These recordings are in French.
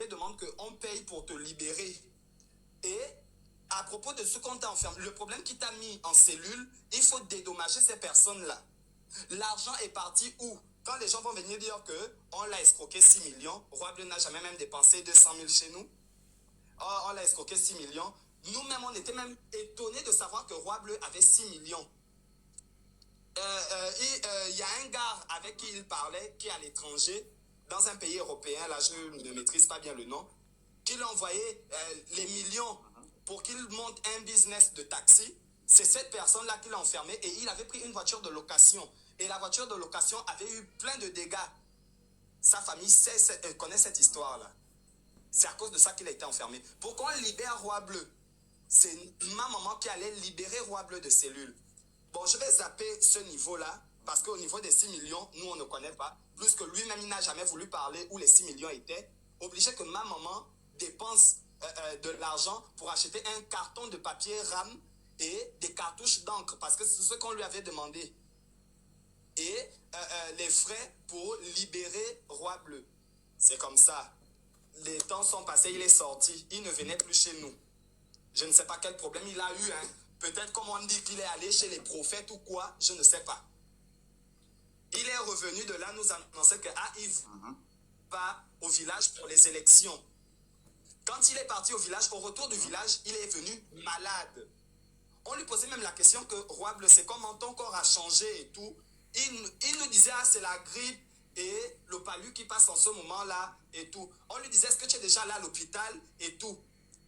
demande qu'on paye pour te libérer. Et à propos de ce qu'on t'a enfermé, le problème qui t'a mis en cellule, il faut dédommager ces personnes-là. L'argent est parti où? Quand les gens vont venir dire qu'on l'a escroqué 6 millions, Roi Bleu n'a jamais même dépensé 200 000 chez nous. Oh, on l'a escroqué 6 millions. Nous-mêmes, on était même étonnés de savoir que Roi Bleu avait 6 millions. Y a un gars avec qui il parlait, qui est à l'étranger, dans un pays européen, là je ne maîtrise pas bien le nom, qui lui envoyait les millions pour qu'il monte un business de taxi. C'est cette personne-là qui l'a enfermé et il avait pris une voiture de location. Et la voiture de location avait eu plein de dégâts. Sa famille connaît cette histoire-là. C'est à cause de ça qu'il a été enfermé. Pourquoi on libère Roi Bleu? C'est ma maman qui allait libérer Roi Bleu de cellules. Bon, je vais zapper ce niveau-là, parce qu'au niveau des 6 millions, nous, on ne connaît pas. Plus que lui-même, il n'a jamais voulu parler où les 6 millions étaient. Obligé que ma maman dépense de l'argent pour acheter un carton de papier RAM et des cartouches d'encre, parce que c'est ce qu'on lui avait demandé. Et les frais pour libérer Roi Bleu. C'est comme ça. Les temps sont passés, il est sorti. Il ne venait plus chez nous. Je ne sais pas quel problème il a eu, hein. Peut-être comme on dit qu'il est allé chez les prophètes ou quoi, je ne sais pas. Il est revenu de là, nous annoncer que Yves va au village pour les élections. Quand il est parti au village, au retour du village, il est venu malade. On lui posait même la question que Roi Bleu, c'est comment ton corps a changé et tout. Il nous disait, ah, c'est la grippe et le palu qui passe en ce moment-là et tout. On lui disait, est-ce que tu es déjà là à l'hôpital et tout.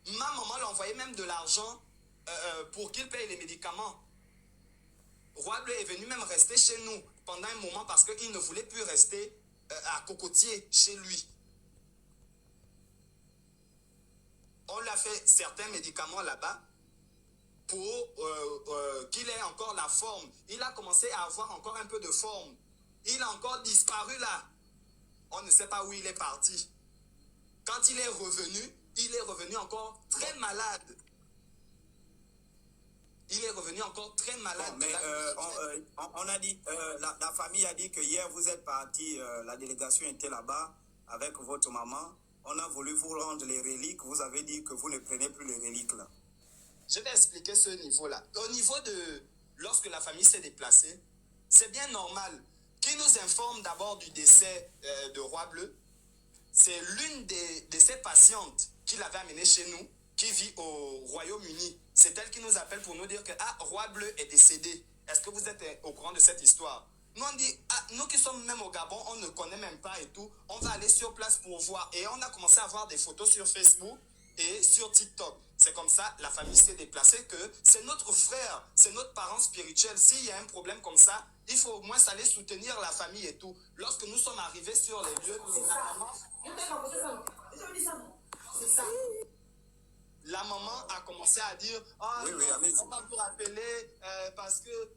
Ma maman lui envoyait même de l'argent pour qu'il paye les médicaments. Roi Bleu est venu même rester chez nous pendant un moment parce qu'il ne voulait plus rester à Cocotier chez lui. On lui a fait certains médicaments là-bas pour qu'il ait encore la forme. Il a commencé à avoir encore un peu de forme. Il a encore disparu là. On ne sait pas où il est parti. Quand il est revenu encore très malade. Il est revenu encore très malade. Bon, mais on a dit, la famille a dit que hier vous êtes parti, la délégation était là-bas avec votre maman. On a voulu vous rendre les reliques. Vous avez dit que vous ne prenez plus les reliques là. Je vais expliquer ce niveau-là. Au niveau de lorsque la famille s'est déplacée, c'est bien normal qu'ils nous informent d'abord du décès de Roi Bleu. C'est l'une de ses patientes qu'il avait amenée chez nous, qui vit au Royaume-Uni. C'est elle qui nous appelle pour nous dire que Roi Bleu est décédé. Est-ce que vous êtes au courant de cette histoire? Nous, on dit, nous qui sommes même au Gabon, on ne connaît même pas et tout. On va aller sur place pour voir. Et on a commencé à voir des photos sur Facebook et sur TikTok. C'est comme ça, la famille s'est déplacée, que c'est notre frère, c'est notre parent spirituel. S'il y a un problème comme ça, il faut au moins aller soutenir la famille et tout. Lorsque nous sommes arrivés sur les lieux, la maman a commencé à dire on va vous rappeler parce que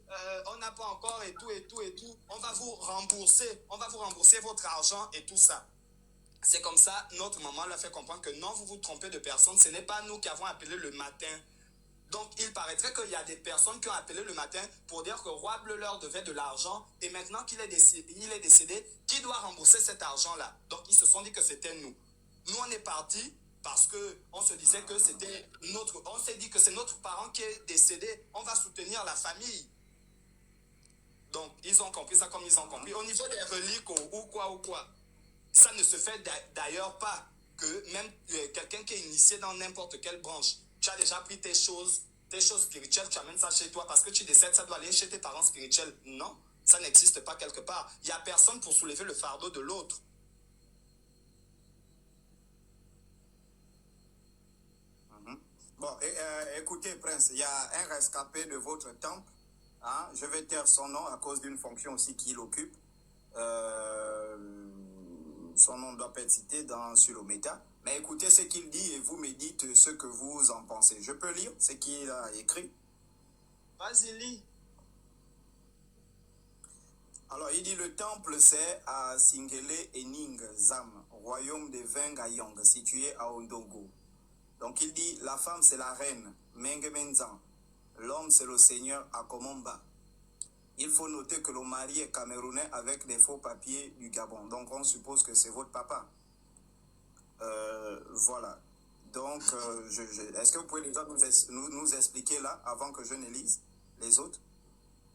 on n'a pas encore et tout, on va vous rembourser votre argent et tout ça. C'est comme ça, notre maman l'a fait comprendre que non, vous vous trompez de personne, ce n'est pas nous qui avons appelé le matin. Donc, il paraîtrait qu'il y a des personnes qui ont appelé le matin pour dire que Roi Bleu leur devait de l'argent et maintenant qu'il est décédé, qui doit rembourser cet argent-là? Donc, ils se sont dit que c'était nous. Nous, on est partis parce qu'on se disait que c'était on s'est dit que c'est notre parent qui est décédé, on va soutenir la famille. Donc, ils ont compris ça comme ils ont compris. Au niveau des reliques ou quoi, ça ne se fait d'ailleurs pas que même quelqu'un qui est initié dans n'importe quelle branche, tu as déjà pris tes choses spirituelles, tu amènes ça chez toi parce que tu décèdes, ça doit aller chez tes parents spirituels. Non, ça n'existe pas quelque part. Il n'y a personne pour soulever le fardeau de l'autre. Bon, écoutez, Prince, il y a un rescapé de votre temple. Hein, je vais taire son nom à cause d'une fonction aussi qu'il occupe. Son nom doit pas être cité sur le méta. Mais écoutez ce qu'il dit et vous me dites ce que vous en pensez. Je peux lire ce qu'il a écrit? Vas-y, lis. Alors, il dit le temple, c'est à Singele Ening Zam, royaume de Vengayong, situé à Ondongo. Donc, il dit la femme, c'est la reine, Mengemenzan. L'homme, c'est le seigneur Akomomba. Il faut noter que le mari est camerounais avec des faux papiers du Gabon. Donc, on suppose que c'est votre papa. Voilà. Donc, est-ce que vous pouvez déjà nous expliquer là, avant que je ne lise les autres?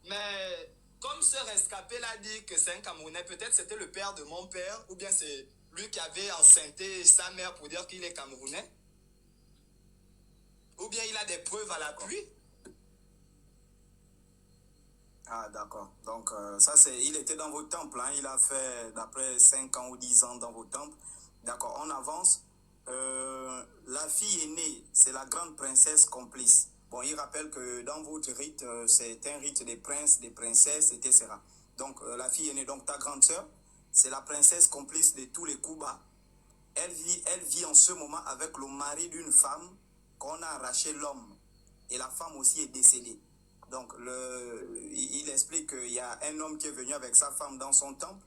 Mais comme ce rescapé l'a dit que c'est un Camerounais, peut-être c'était le père de mon père, ou bien c'est lui qui avait enceinté sa mère pour dire qu'il est Camerounais. Ou bien il a des preuves à l'appui. Ah, d'accord. Donc, ça, il était dans vos temples. Hein. Il a fait, d'après 5 ans ou 10 ans dans vos temples. D'accord, on avance. La fille aînée, c'est la grande princesse complice. Bon, il rappelle que dans votre rite, c'est un rite des princes, des princesses, etc. Donc, la fille aînée, donc ta grande sœur, c'est la princesse complice de tous les coups bas. Elle vit en ce moment avec le mari d'une femme qu'on a arraché l'homme. Et la femme aussi est décédée. Donc, il explique qu'il y a un homme qui est venu avec sa femme dans son temple.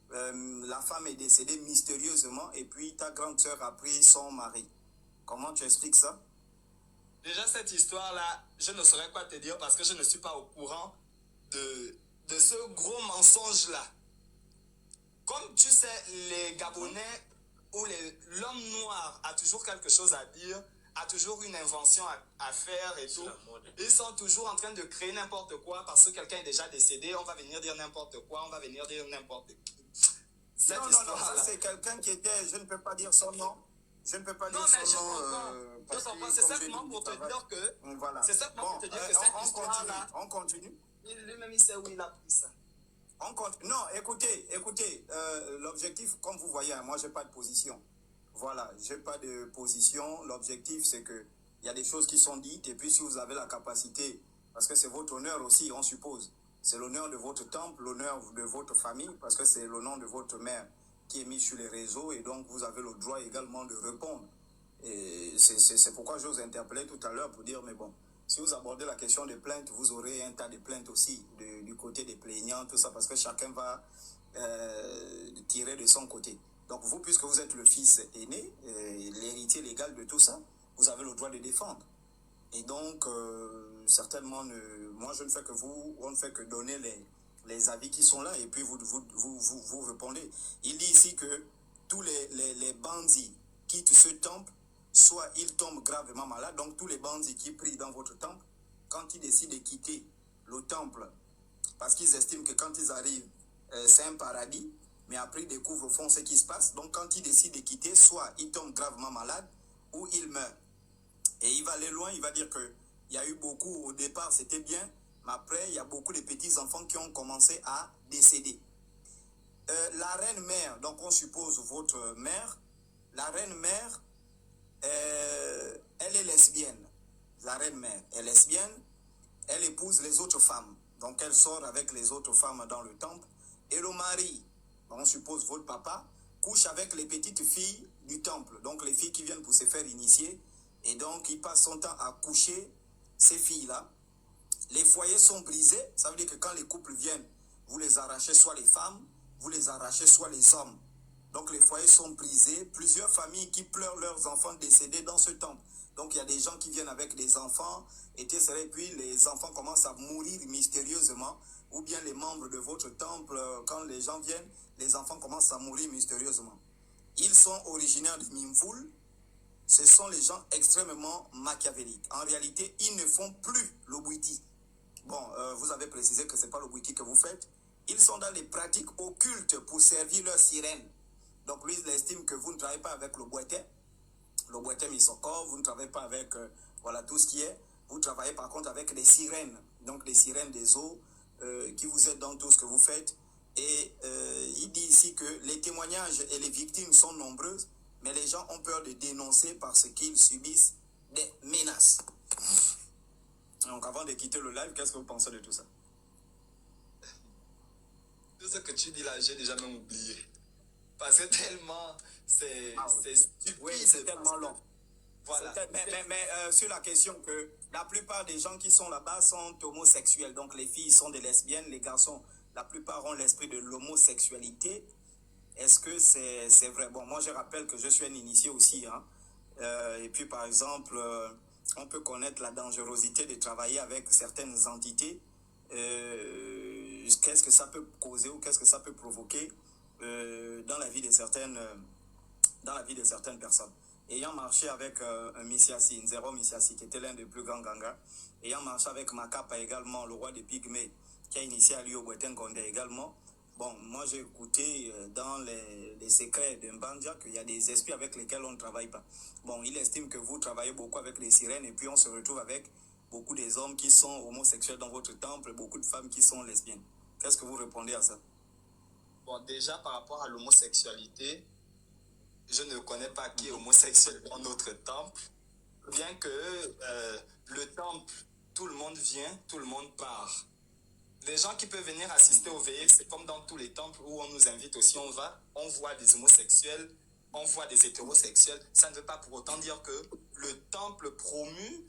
La femme est décédée mystérieusement et puis ta grande sœur a pris son mari. Comment tu expliques ça? Déjà, cette histoire-là, je ne saurais quoi te dire parce que je ne suis pas au courant de ce gros mensonge-là. Comme tu sais, les Gabonais ou l'homme noir a toujours quelque chose à dire, a toujours une invention à faire et tout. Ils sont toujours en train de créer n'importe quoi parce que quelqu'un est déjà décédé, on va venir dire n'importe quoi, on va venir dire n'importe quoi. Non, ça c'est quelqu'un qui était, je ne peux pas dire son nom. Je ne peux pas dire son nom. Je comprends, c'est simplement pour te dire que... Voilà. C'est simplement pour te dire que cette histoire-là... On continue. Lui-même, il sait où il a pris ça. On continue. Non, écoutez, l'objectif, comme vous voyez, moi, je n'ai pas de position. Voilà, je n'ai pas de position. L'objectif, c'est que il y a des choses qui sont dites, et puis si vous avez la capacité, parce que c'est votre honneur aussi, on suppose, c'est l'honneur de votre temple, l'honneur de votre famille, parce que c'est le nom de votre mère qui est mis sur les réseaux, et donc vous avez le droit également de répondre. Et c'est pourquoi je vous interpellais tout à l'heure pour dire, mais bon, si vous abordez la question des plaintes, vous aurez un tas de plaintes aussi du côté des plaignants, tout ça, parce que chacun va tirer de son côté. Donc vous, puisque vous êtes le fils aîné, l'héritier légal de tout ça, vous avez le droit de défendre. Et donc, certainement, moi je ne fais que on ne fait que donner les avis qui sont là, et puis vous répondez. Il dit ici que tous les bandits quittent ce temple, soit ils tombent gravement malades, donc tous les bandits qui prient dans votre temple, quand ils décident de quitter le temple, parce qu'ils estiment que quand ils arrivent, c'est un paradis, mais après ils découvrent au fond ce qui se passe, donc quand ils décident de quitter, soit ils tombent gravement malades, ou ils meurent. Et il va aller loin, il va dire qu'il y a eu beaucoup, au départ c'était bien, mais après il y a beaucoup de petits-enfants qui ont commencé à décéder. La reine-mère, donc on suppose votre mère, la reine-mère, elle est lesbienne. La reine-mère est lesbienne, elle épouse les autres femmes. Donc elle sort avec les autres femmes dans le temple. Et le mari, on suppose votre papa, couche avec les petites filles du temple. Donc les filles qui viennent pour se faire initier. Et donc il passe son temps à coucher ces filles-là. Les foyers sont brisés. Ça veut dire que quand les couples viennent, vous les arrachez soit les femmes, vous les arrachez soit les hommes. Donc les foyers sont brisés. Plusieurs familles qui pleurent leurs enfants décédés dans ce temple. Donc il y a des gens qui viennent avec des enfants, et puis les enfants commencent à mourir mystérieusement. Ou bien les membres de votre temple, quand les gens viennent, les enfants commencent à mourir mystérieusement. Ils sont originaires de Mimvoul. Ce sont les gens extrêmement machiavéliques. En réalité, ils ne font plus le bouiti. Bon, vous avez précisé que ce n'est pas le bouiti que vous faites. Ils sont dans les pratiques occultes pour servir leur sirène. Donc lui, il estime que vous ne travaillez pas avec le boité. Le boité misoko, vous ne travaillez pas avec voilà, tout ce qui est. Vous travaillez par contre avec les sirènes. Donc les sirènes des eaux qui vous aident dans tout ce que vous faites. Et il dit ici que les témoignages et les victimes sont nombreuses, mais les gens ont peur de dénoncer parce qu'ils subissent des menaces. Donc avant de quitter le live, qu'est-ce que vous pensez de tout ça? Tout ce que tu dis là, j'ai déjà même oublié. Parce que tellement, c'est stupide. Oui, c'est tellement long. Voilà. Mais sur la question que la plupart des gens qui sont là-bas sont homosexuels. Donc les filles sont des lesbiennes, les garçons, la plupart ont l'esprit de l'homosexualité. Est-ce que c'est vrai? Bon, moi je rappelle que je suis un initié aussi. Hein. Et puis par exemple, on peut connaître la dangerosité de travailler avec certaines entités. Qu'est-ce que ça peut causer ou qu'est-ce que ça peut provoquer dans la vie de certaines personnes. ayant marché avec Missiassi, Nzero Missiassi, qui était l'un des plus grands gangas, ayant marché avec Makapa également, le roi des Pygmées, qui a initié à lui au Gondé également. Bon, moi j'ai écouté dans les secrets de Mbandia qu'il y a des esprits avec lesquels on ne travaille pas. Bon, il estime que vous travaillez beaucoup avec les sirènes et puis on se retrouve avec beaucoup des hommes qui sont homosexuels dans votre temple, beaucoup de femmes qui sont lesbiennes. Qu'est-ce que vous répondez à ça? Bon, déjà par rapport à l'homosexualité, je ne connais pas qui est homosexuel dans notre temple, bien que le temple, tout le monde vient, tout le monde part. Les gens qui peuvent venir assister aux veillées, c'est comme dans tous les temples où on nous invite aussi, on va, on voit des homosexuels, on voit des hétérosexuels. Ça ne veut pas pour autant dire que le temple promue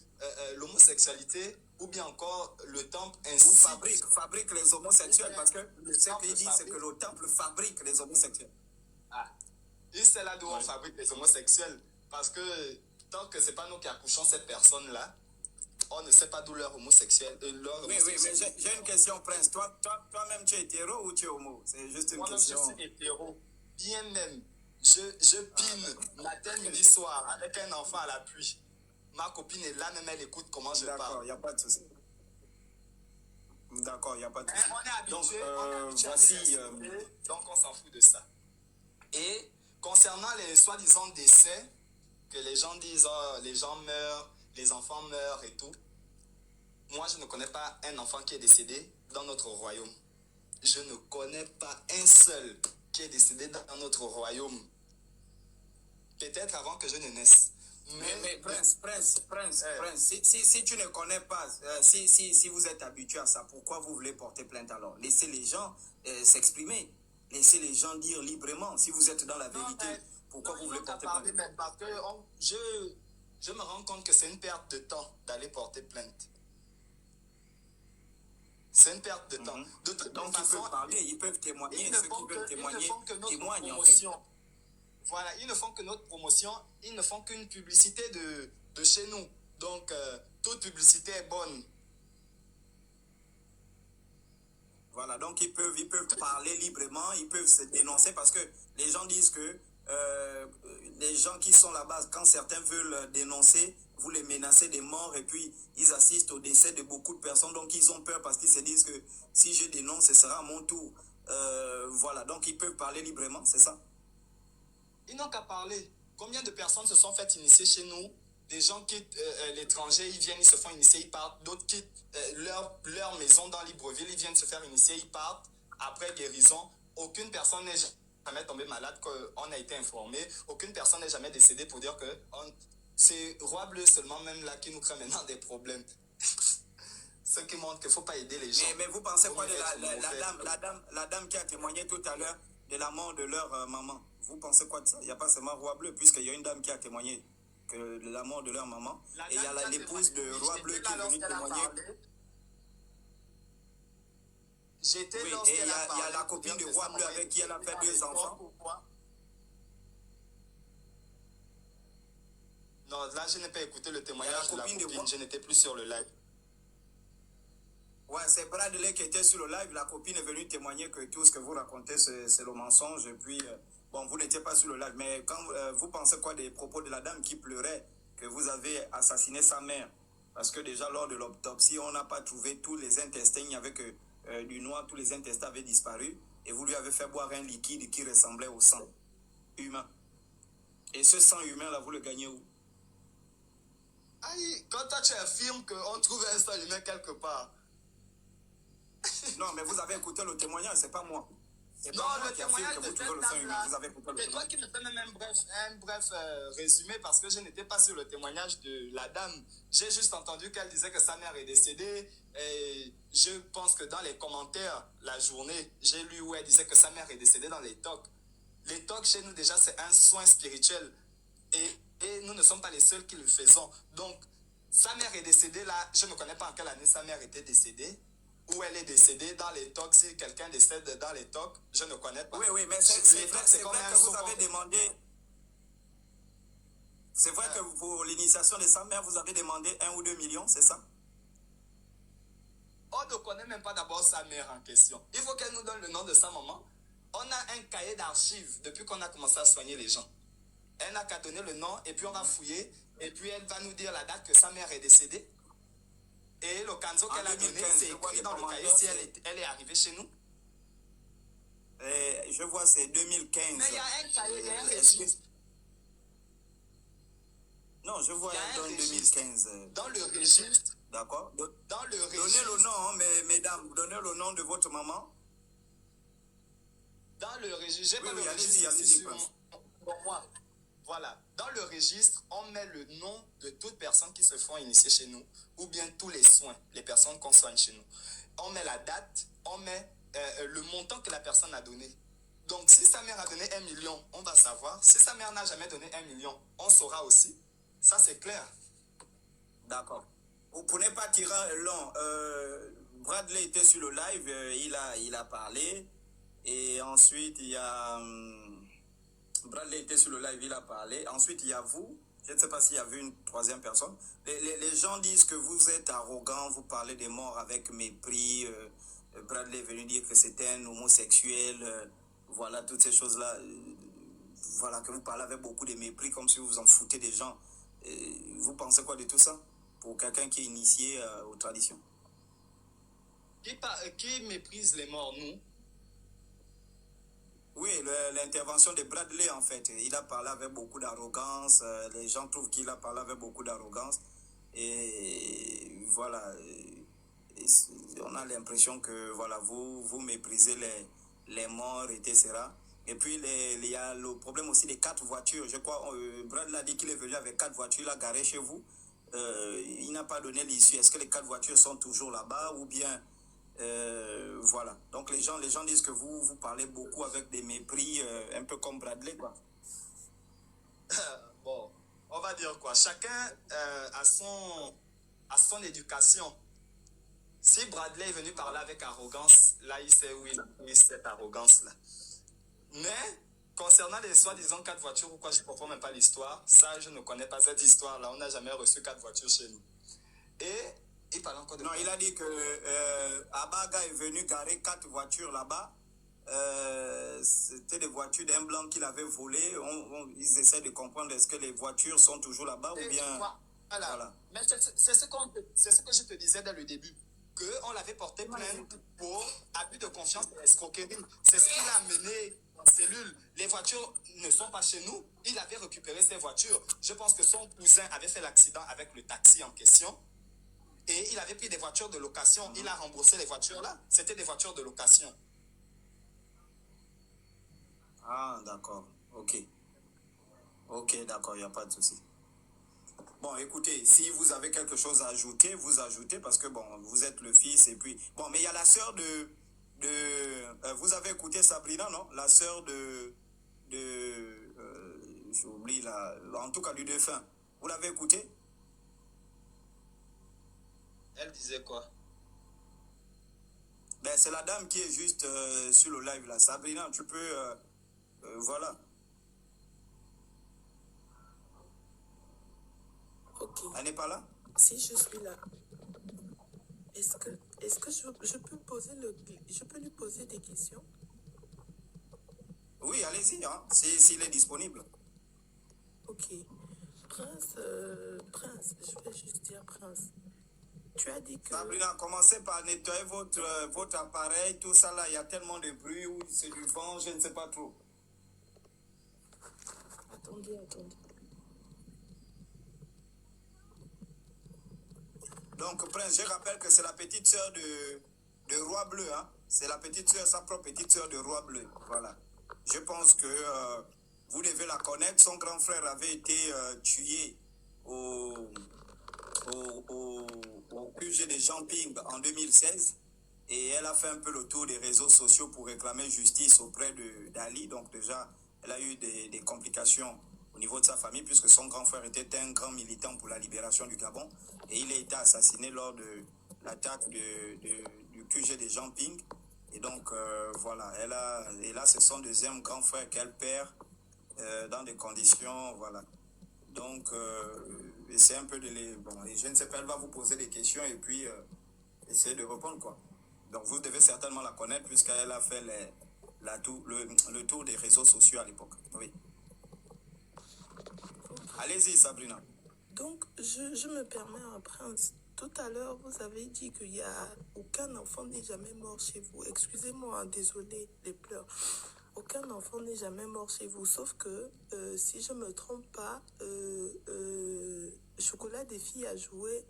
l'homosexualité ou bien encore le temple incite... Ou fabrique les homosexuels, parce que ce qu'il dit, c'est que le temple fabrique les homosexuels. Ah, et c'est là d'où on fabrique les homosexuels, parce que tant que ce n'est pas nous qui accouchons cette personne-là, on ne sait pas d'où leur homosexuel. Oui, mais j'ai une question, Prince. Toi-même, tu es hétéro ou tu es homo? C'est juste une question. Moi-même, je suis hétéro. Bien même. Je pine matin, midi, soir, avec un enfant à l'appui. Ma copine est là, même elle écoute comment je parle. D'accord, il n'y a pas de souci. D'accord, il n'y a pas de souci. On est habitué, voici, donc on s'en fout de ça. Et concernant les soi-disant décès, que les gens disent, oh, les gens meurent, les enfants meurent et tout. Moi, je ne connais pas un enfant qui est décédé dans notre royaume. Je ne connais pas un seul qui est décédé dans notre royaume. Peut-être avant que je ne naisse. Mais Prince, si tu ne connais pas, si vous êtes habitué à ça, pourquoi vous voulez porter plainte alors? Laissez les gens s'exprimer. Laissez les gens dire librement. Si vous êtes dans la vérité, pourquoi vous voulez porter plainte? Parce que je me rends compte que c'est une perte de temps d'aller porter plainte. C'est une perte de temps. De toute Donc façon, ils peuvent parler, ils peuvent témoigner. Ceux qui veulent témoigner, témoignent en fait. Voilà, ils ne font que notre promotion, ils ne font qu'une publicité de chez nous. Donc, toute publicité est bonne. Voilà, donc ils peuvent parler librement, ils peuvent se dénoncer parce que les gens disent que les gens qui sont là-bas, quand certains veulent dénoncer, vous les menacez des morts et puis ils assistent au décès de beaucoup de personnes. Donc ils ont peur parce qu'ils se disent que si je dénonce, ce sera à mon tour. Voilà, donc ils peuvent parler librement, c'est ça? Ils n'ont qu'à parler. Combien de personnes se sont fait initier chez nous? Des gens quittent l'étranger, ils viennent, ils se font initier, ils partent. D'autres quittent leur maison dans Libreville, ils viennent se faire initier, ils partent. Après guérison, aucune personne n'est jamais tombée malade, qu'on a été informé. Aucune personne n'est jamais décédée pour dire que c'est Roi Bleu seulement même là qui nous crée maintenant des problèmes. Ce qui montre qu'il ne faut pas aider les gens. Mais vous pensez quoi de la dame qui a témoigné tout à l'heure de la mort de leur maman? Vous pensez quoi de ça? Il n'y a pas seulement Roi Bleu, puisqu'il y a une dame qui a témoigné de la mort de leur maman. Et il y a l'épouse de Roi Bleu qui est venue témoigner. J'étais oui, et il y a la copine de Roi Bleu avec qui elle a fait 2 enfants. Non, là, je n'ai pas écouté le témoignage de la copine. Je n'étais plus sur le live. Ouais, c'est Bradley qui était sur le live. La copine est venue témoigner que tout ce que vous racontez, c'est le mensonge. Et puis, bon, vous n'étiez pas sur le live. Mais quand vous pensez quoi des propos de la dame qui pleurait que vous avez assassiné sa mère? Parce que déjà, lors de l'autopsie, on n'a pas trouvé tous les intestins. Il n'y avait que du noir. Tous les intestins avaient disparu. Et vous lui avez fait boire un liquide qui ressemblait au sang humain. Et ce sang humain-là, vous le gagnez où? Aïe, quand toi, tu affirmes qu'on trouve un sang humain quelque part. Non, mais vous avez écouté le témoignage, c'est pas moi. Non, le témoignage de cette dame-là, c'est toi qui me fais même un bref résumé parce que je n'étais pas sur le témoignage de la dame. J'ai juste entendu qu'elle disait que sa mère est décédée et je pense que dans les commentaires, la journée, j'ai lu où elle disait que sa mère est décédée dans les tocs. Les tocs, chez nous, déjà, c'est un soin spirituel et nous ne sommes pas les seuls qui le faisons. Donc, sa mère est décédée là, je ne connais pas en quelle année sa mère était décédée. Où elle est décédée dans les tocs, si quelqu'un décède dans les tocs, je ne connais pas. Oui, mais c'est vrai que vous avez demandé. C'est vrai que pour l'initiation de sa mère, vous avez demandé 1 ou 2 millions, c'est ça? On ne connaît même pas d'abord sa mère en question. Il faut qu'elle nous donne le nom de sa maman. On a un cahier d'archives depuis qu'on a commencé à soigner les gens. Elle n'a qu'à donner le nom et puis on va fouiller. Et puis elle va nous dire la date que sa mère est décédée. Et le canzo qu'elle a donné, c'est écrit dans le cahier si elle est arrivée chez nous. Je vois, c'est 2015. Mais il y a un cahier, il y a un registre. Non, je vois dans 2015. Dans le registre. D'accord. Dans le registre. Donnez le nom, hein, mesdames. Donnez le nom de votre maman. Dans le registre. J'ai pas le registre allez-y, pour moi. Voilà. Dans le registre, on met le nom de toutes personnes qui se font initier chez nous, ou bien tous les soins, les personnes qu'on soigne chez nous. On met la date, on met le montant que la personne a donné. Donc, si sa mère a donné 1 million, on va savoir. Si sa mère n'a jamais donné 1 million, on saura aussi. Ça, c'est clair. D'accord. Pour ne pas tirer long, Bradley était sur le live, il a parlé. Et ensuite, il y a... Bradley était sur le live, il a parlé. Ensuite, il y a vous. Je ne sais pas s'il y avait une troisième personne. Les gens disent que vous êtes arrogant, vous parlez des morts avec mépris. Bradley est venu dire que c'était un homosexuel. Voilà, toutes ces choses-là. Voilà, que vous parlez avec beaucoup de mépris, comme si vous vous en foutez des gens. Vous pensez quoi de tout ça pour quelqu'un qui est initié aux traditions? Qui méprise les morts, nous? Oui, l'intervention de Bradley, en fait, il a parlé avec beaucoup d'arrogance. Les gens trouvent qu'il a parlé avec beaucoup d'arrogance. Et voilà, on a l'impression que voilà, vous méprisez les morts, etc. Et puis, il y a le problème aussi des 4 voitures. Je crois, Bradley a dit qu'il est venu avec 4 voitures, il a garé chez vous. Il n'a pas donné l'issue. Est-ce que les 4 voitures sont toujours là-bas ou bien... voilà. Donc les gens disent que vous parlez beaucoup avec des mépris, un peu comme Bradley, quoi. Bon, on va dire quoi. Chacun a son éducation. Si Bradley est venu parler avec arrogance, là, il sait où il a pris cette arrogance-là. Mais, concernant les soi-disant 4 voitures, ou quoi, je ne comprends même pas l'histoire. Ça, je ne connais pas cette histoire-là. On n'a jamais reçu 4 voitures chez nous. Et il parle encore de... Non, il a dit que Abaga est venu garer 4 voitures là-bas. C'était des voitures d'un blanc qu'il avait volées. Ils essaient de comprendre est-ce que les voitures sont toujours là-bas ou bien... Voilà. Mais c'est ce que je te disais dès le début. Qu'on l'avait porté plainte pour abus de confiance et escroquerie. C'est ce qu'il a amené en cellule. Les voitures ne sont pas chez nous. Il avait récupéré ses voitures. Je pense que son cousin avait fait l'accident avec le taxi en question. Et il avait pris des voitures de location. Il a remboursé les voitures là. C'était des voitures de location. Ah, d'accord. Ok. Ok, d'accord, il n'y a pas de souci. Bon, écoutez, si vous avez quelque chose à ajouter, vous ajoutez parce que, bon, vous êtes le fils et puis... Bon, mais il y a la sœur vous avez écouté Sabrina, non? La sœur j'oublie, en tout cas, du défunt. Vous l'avez écouté? Elle disait quoi? Ben, c'est la dame qui est juste sur le live, là. Sabrina, tu peux... voilà. Ok. Elle n'est pas là? Si je suis là, est-ce que je peux lui poser des questions? Oui, allez-y, hein, s'il est disponible. Ok. Prince, je vais juste dire Prince. Tu as dit que... Sabrina, commencez par nettoyer votre appareil, tout ça là, il y a tellement de bruit, ou c'est du vent, je ne sais pas trop. Attendez. Donc, Prince, je rappelle que c'est la petite sœur de Roi Bleu, hein. C'est la petite sœur, sa propre petite sœur de Roi Bleu, voilà. Je pense que vous devez la connaître. Son grand frère avait été tué au QG de Jean-Ping en 2016. Et elle a fait un peu le tour des réseaux sociaux pour réclamer justice auprès d'Ali. Donc déjà, elle a eu des complications au niveau de sa famille puisque son grand frère était un grand militant pour la libération du Gabon. Et il a été assassiné lors de l'attaque du QG de Jean-Ping. Et donc, voilà, et là, c'est son deuxième grand frère qu'elle perd dans des conditions, voilà. Donc, c'est un peu bon, je ne sais pas, elle va vous poser des questions et puis essayer de répondre, quoi. Donc, vous devez certainement la connaître puisqu'elle a fait le tour des réseaux sociaux à l'époque. Oui. Allez-y, Sabrina. Donc, je me permets un prince. Tout à l'heure, vous avez dit qu'il y a aucun enfant n'est jamais mort chez vous. Excusez-moi, hein, désolé, les pleurs. Aucun enfant n'est jamais mort chez vous, sauf que, si je me trompe pas, Chocolat des filles a joué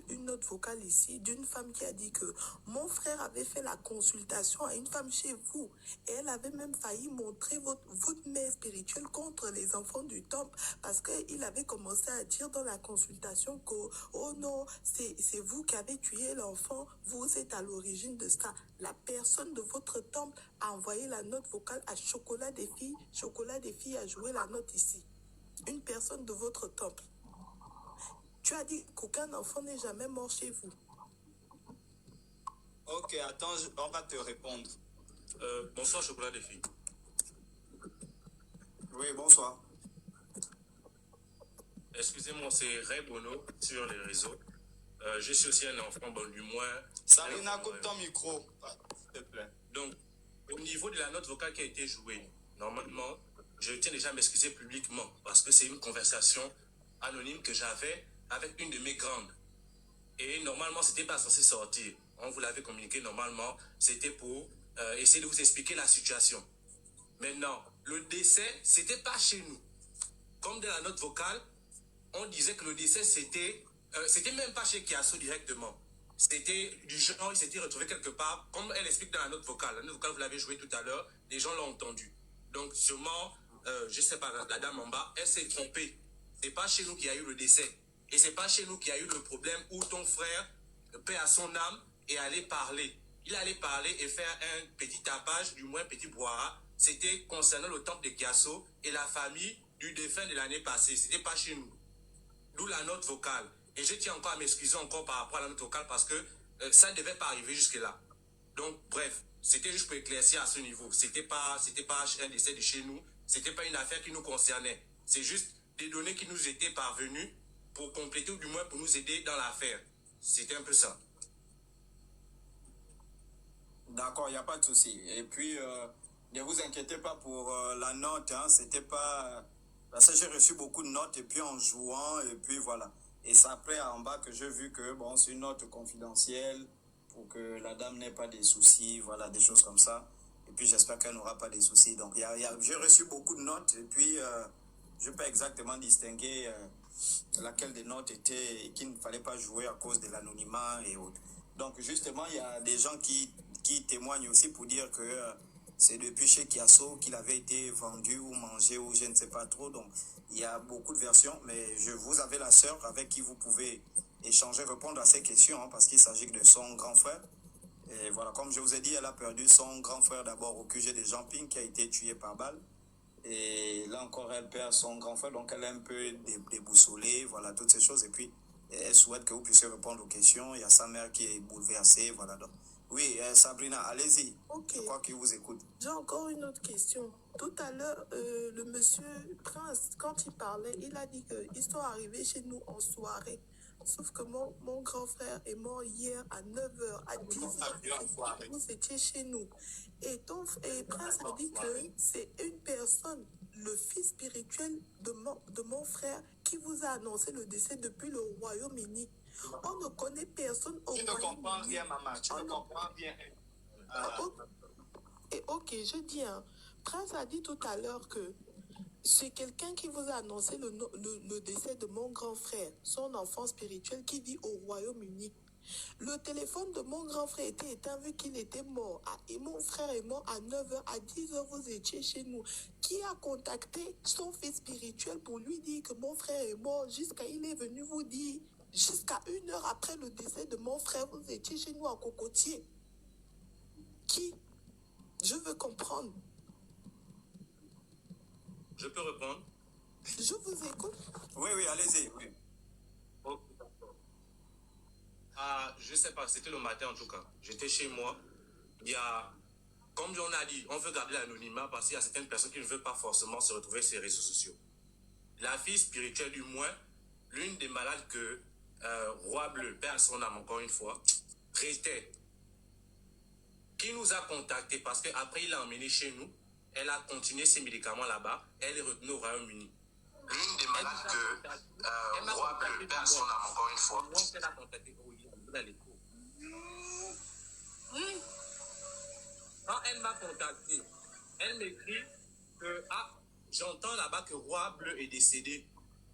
une note vocale ici d'une femme qui a dit que mon frère avait fait la consultation à une femme chez vous et elle avait même failli montrer votre mère spirituelle contre les enfants du temple parce qu'il avait commencé à dire dans la consultation que oh non, c'est vous qui avez tué l'enfant, vous êtes à l'origine de ça. La personne de votre temple a envoyé la note vocale à Chocolat des filles. Chocolat des filles a joué la note ici. Une personne de votre temple. Tu as dit qu'aucun enfant n'est jamais mort chez vous. Ok, attends, on va te répondre. Bonsoir, Chocolat des filles. Oui, bonsoir. Excusez-moi, c'est Ray Bono sur les réseaux. Je suis aussi un enfant, bon, du moins. Sabrina, coupe ton micro, s'il te plaît. Donc, au niveau de la note vocale qui a été jouée, normalement, je tiens déjà à m'excuser publiquement parce que c'est une conversation anonyme que j'avais avec une de mes grandes. Et normalement, c'était pas censé sortir. On vous l'avait communiqué normalement. C'était pour essayer de vous expliquer la situation. Maintenant, le décès, c'était pas chez nous. Comme dans la note vocale, on disait que le décès, c'était même pas chez Kiasso directement. C'était du genre, il s'était retrouvé quelque part, comme elle explique dans la note vocale. La note vocale, vous l'avez jouée tout à l'heure, les gens l'ont entendu. Donc, sûrement, je sais pas, la dame en bas, elle s'est trompée. C'est pas chez nous qu'il y a eu le décès. Et c'est pas chez nous qu'il y a eu le problème où ton frère, paix à son âme, est allé parler. Il allait parler et faire un petit tapage, du moins un petit boira. C'était concernant le temple de Kiasso et la famille du défunt de l'année passée. C'était pas chez nous. D'où la note vocale. Et je tiens encore à m'excuser encore par rapport à la note vocale parce que ça ne devait pas arriver jusque-là. Donc, bref, c'était juste pour éclaircir à ce niveau. C'était pas un décès de chez nous. C'était pas une affaire qui nous concernait. C'est juste des données qui nous étaient parvenues pour compléter ou du moins pour nous aider dans l'affaire. C'était un peu ça. D'accord, il n'y a pas de souci. Et puis, ne vous inquiétez pas pour la note. Hein, c'était pas... Parce que j'ai reçu beaucoup de notes et puis en jouant, et puis voilà. Et c'est après en bas que j'ai vu que bon, c'est une note confidentielle pour que la dame n'ait pas de soucis, voilà, des choses comme ça. Et puis j'espère qu'elle n'aura pas de soucis. Donc j'ai reçu beaucoup de notes et puis je peux exactement distinguer laquelle des notes était qu'il ne fallait pas jouer à cause de l'anonymat et autres. Donc justement, il y a des gens qui témoignent aussi pour dire que c'est depuis chez Kiasso qu'il avait été vendu ou mangé ou je ne sais pas trop. Donc il y a beaucoup de versions, mais vous avez la sœur avec qui vous pouvez échanger, répondre à ces questions, hein, parce qu'il s'agit de son grand frère. Et voilà, comme je vous ai dit, elle a perdu son grand frère d'abord au QG de Jean-Ping qui a été tué par balle. Et là encore, elle perd son grand frère, donc elle est un peu déboussolée, voilà, toutes ces choses. Et puis, elle souhaite que vous puissiez répondre aux questions. Il y a sa mère qui est bouleversée, voilà. Donc, oui, Sabrina, allez-y. Okay. Je crois qu'il vous écoute. J'ai encore une autre question. Tout à l'heure, le monsieur Prince, quand il parlait, il a dit qu'ils sont arrivés chez nous en soirée. Sauf que mon grand frère est mort hier à 9h, à 10h. Vous étiez chez nous. Et Prince a dit que c'est une personne, le fils spirituel de mon frère, qui vous a annoncé le décès depuis le Royaume-Uni. On ne connaît personne au Royaume-Uni. Tu ne comprends rien, maman. Tu ne comprends rien. Et ok, je dis, hein, Prince a dit tout à l'heure que c'est quelqu'un qui vous a annoncé le décès de mon grand frère, son enfant spirituel qui vit au Royaume-Uni. Le téléphone de mon grand frère était éteint vu qu'il était mort. Et mon frère est mort à 9h, à 10h, vous étiez chez nous. Qui a contacté son fils spirituel pour lui dire que mon frère est mort jusqu'à il est venu vous dire, jusqu'à 1 heure après le décès de mon frère, vous étiez chez nous à Cocotier. Qui? Je veux comprendre. Je peux répondre? Je vous écoute. Oui, allez-y. Oui. Oh. Ah, je sais pas, c'était le matin en tout cas. J'étais chez moi. Il y a, comme on a dit, on veut garder l'anonymat parce qu'il y a certaines personnes qui ne veulent pas forcément se retrouver sur les réseaux sociaux. La fille spirituelle, du moins, l'une des malades que Roi Bleu, perd son âme encore une fois, traitait, qui nous a contactés parce qu'après il l'a emmené chez nous, elle a continué ses médicaments là-bas, elle est retenue au Royaume-Uni. L'une des malades que Roi Bleu, paix à son âme, encore une fois. Quand elle m'a contacté, elle m'écrit que j'entends là-bas que Roi Bleu est décédé.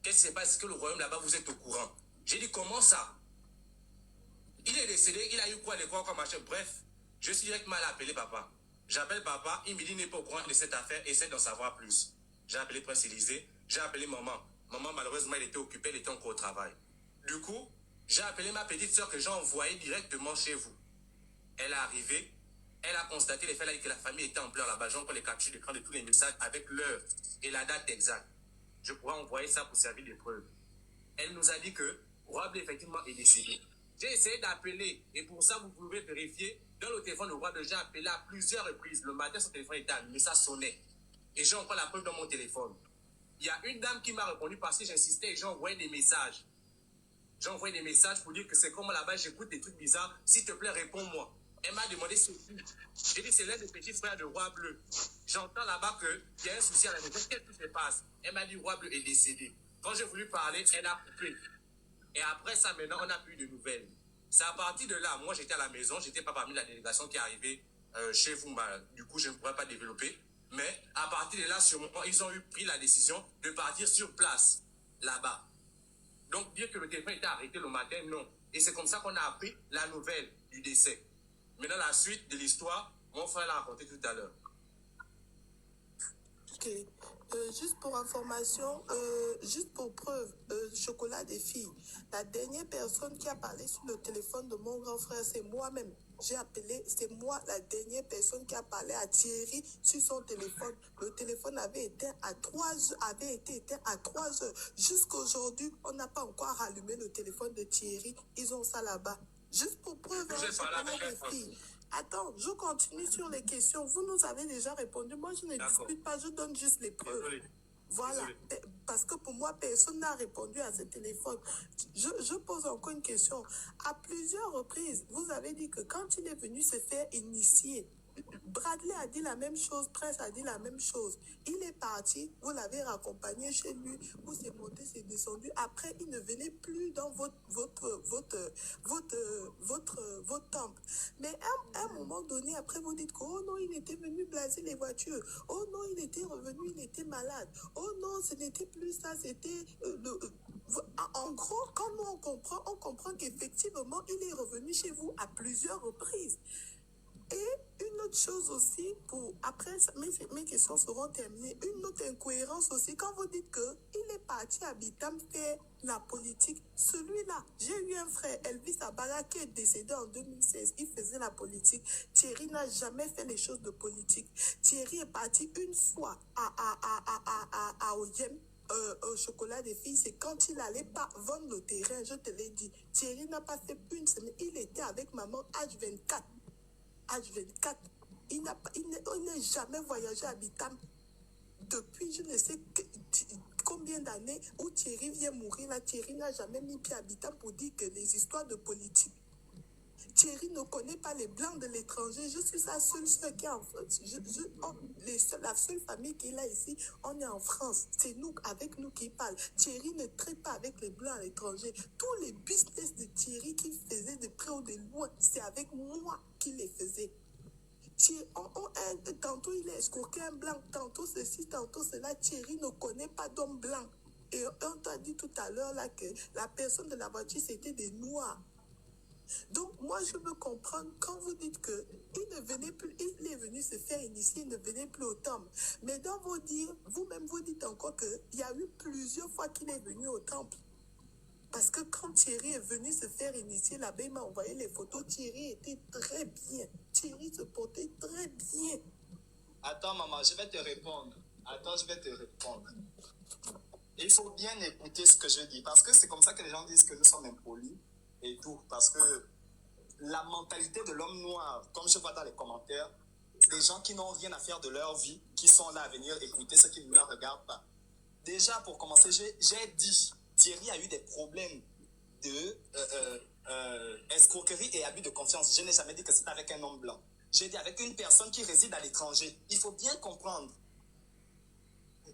Qu'est-ce qui se passe? Est-ce que le royaume là-bas, vous êtes au courant? J'ai dit, comment ça? Il est décédé, il a eu quoi, les quoi, comme machin? Bref, je suis directement allé appeler papa. J'appelle papa, il me dit, n'est pas au courant de cette affaire, essaie d'en savoir plus. J'ai appelé Prince Élysée, j'ai appelé maman. Maman, malheureusement, elle était occupée, elle était encore au travail. Du coup, j'ai appelé ma petite soeur que j'ai envoyée directement chez vous. Elle est arrivée, elle a constaté les faits là que la famille était en pleurs là-bas. J'ai encore les captures d'écran de tous les messages avec l'heure et la date exacte. Je pourrais envoyer ça pour servir de preuve. Elle nous a dit que Roi Bleu, effectivement, est décédé. J'ai essayé d'appeler, et pour ça, vous pouvez vérifier. Dans le téléphone de Roi Bleu, j'ai appelé à plusieurs reprises. Le matin, son téléphone était allumé, ça sonnait. Et j'ai encore la preuve dans mon téléphone. Il y a une dame qui m'a répondu parce que j'insistais et j'ai envoyé des messages. J'ai envoyé des messages pour dire que c'est comme là-bas, j'écoute des trucs bizarres. S'il te plaît, réponds-moi. Elle m'a demandé c'est qui. J'ai dit c'est l'un des petits frères de Roi Bleu. J'entends là-bas qu'il y a un souci à la maison. Qu'est-ce qui se passe? Elle m'a dit Roi Bleu est décédé. Quand j'ai voulu parler, elle a coupé. Et après ça, maintenant, on n'a plus de nouvelles. C'est à partir de là, moi j'étais à la maison, j'étais pas parmi la délégation qui est arrivée chez vous. Du coup, je ne pourrais pas développer. Mais à partir de là, sûrement, ils ont pris la décision de partir sur place, là-bas. Donc, dire que le téléphone était arrêté le matin, non. Et c'est comme ça qu'on a appris la nouvelle du décès. Maintenant, la suite de l'histoire, mon frère l'a raconté tout à l'heure. Ok. Juste pour information, juste pour preuve, chocolat des filles. La dernière personne qui a parlé sur le téléphone de mon grand frère, c'est moi-même. J'ai appelé, c'est moi la dernière personne qui a parlé à Thierry sur son téléphone. Le téléphone avait été éteint à 3 heures. Jusqu'à aujourd'hui, on n'a pas encore rallumé le téléphone de Thierry. Ils ont ça là-bas. Juste pour preuve, chocolat des filles. Attends, je continue sur les questions. Vous nous avez déjà répondu. Moi, je ne discute pas, je donne juste les preuves. Désolé. Voilà. Désolé. Parce que pour moi, personne n'a répondu à ce téléphone. Je pose encore une question. À plusieurs reprises, vous avez dit que quand il est venu se faire initier, Bradley a dit la même chose, Prince a dit la même chose. Il est parti, vous l'avez raccompagné chez lui, vous s'est monté, c'est descendu. Après, il ne venait plus dans votre temple. Mais à un moment donné, après, vous dites que, oh non, il était venu blaser les voitures. Oh non, il était revenu, il était malade. Oh non, ce n'était plus ça, c'était en gros, quand nous on comprend qu'effectivement, il est revenu chez vous à plusieurs reprises. Et une autre chose aussi, après mes questions seront terminées, une autre incohérence aussi, quand vous dites qu'il est parti à Bitam faire la politique, celui-là, j'ai eu un frère, Elvis Abala, qui est décédé en 2016, il faisait la politique. Thierry n'a jamais fait les choses de politique. Thierry est parti une fois à Oyem, au chocolat des filles, c'est quand il allait pas vendre le terrain, je te l'ai dit. Thierry n'a pas fait une semaine, il était avec maman H24. H24, il n'a jamais voyagé à Bitam depuis je ne sais combien d'années où Thierry vient mourir. Là, Thierry n'a jamais mis pied à Bitam pour dire que les histoires de politique. Thierry ne connaît pas les blancs de l'étranger. Je suis sa seule soeur qui est en France. La seule famille qu'il a ici, on est en France. C'est nous, avec nous qui parle. Thierry ne traite pas avec les blancs à l'étranger. Tous les business de Thierry qu'il faisait de près ou de loin, c'est avec moi qu'il les faisait. Tantôt il a escroqué un blanc, tantôt ceci, tantôt cela. Thierry ne connaît pas d'homme blanc. Et on t'a dit tout à l'heure là que la personne de la voiture, c'était des noirs. Donc, moi, je veux comprendre, quand vous dites qu'il ne venait plus, il est venu se faire initier, il ne venait plus au temple. Mais dans vos dires, vous-même, vous dites encore qu'il y a eu plusieurs fois qu'il est venu au temple. Parce que quand Thierry est venu se faire initier, là-bas, il m'a envoyé les photos. Thierry était très bien. Thierry se portait très bien. Attends, maman, je vais te répondre. Il faut bien écouter ce que je dis. Parce que c'est comme ça que les gens disent que nous sommes impolis et tout. Parce que la mentalité de l'homme noir, comme je vois dans les commentaires, des gens qui n'ont rien à faire de leur vie, qui sont là à venir écouter ce qui ne leur regarde pas. Déjà, pour commencer, j'ai dit, Thierry a eu des problèmes de escroquerie et abus de confiance. Je n'ai jamais dit que c'était avec un homme blanc. J'ai dit avec une personne qui réside à l'étranger. Il faut bien comprendre.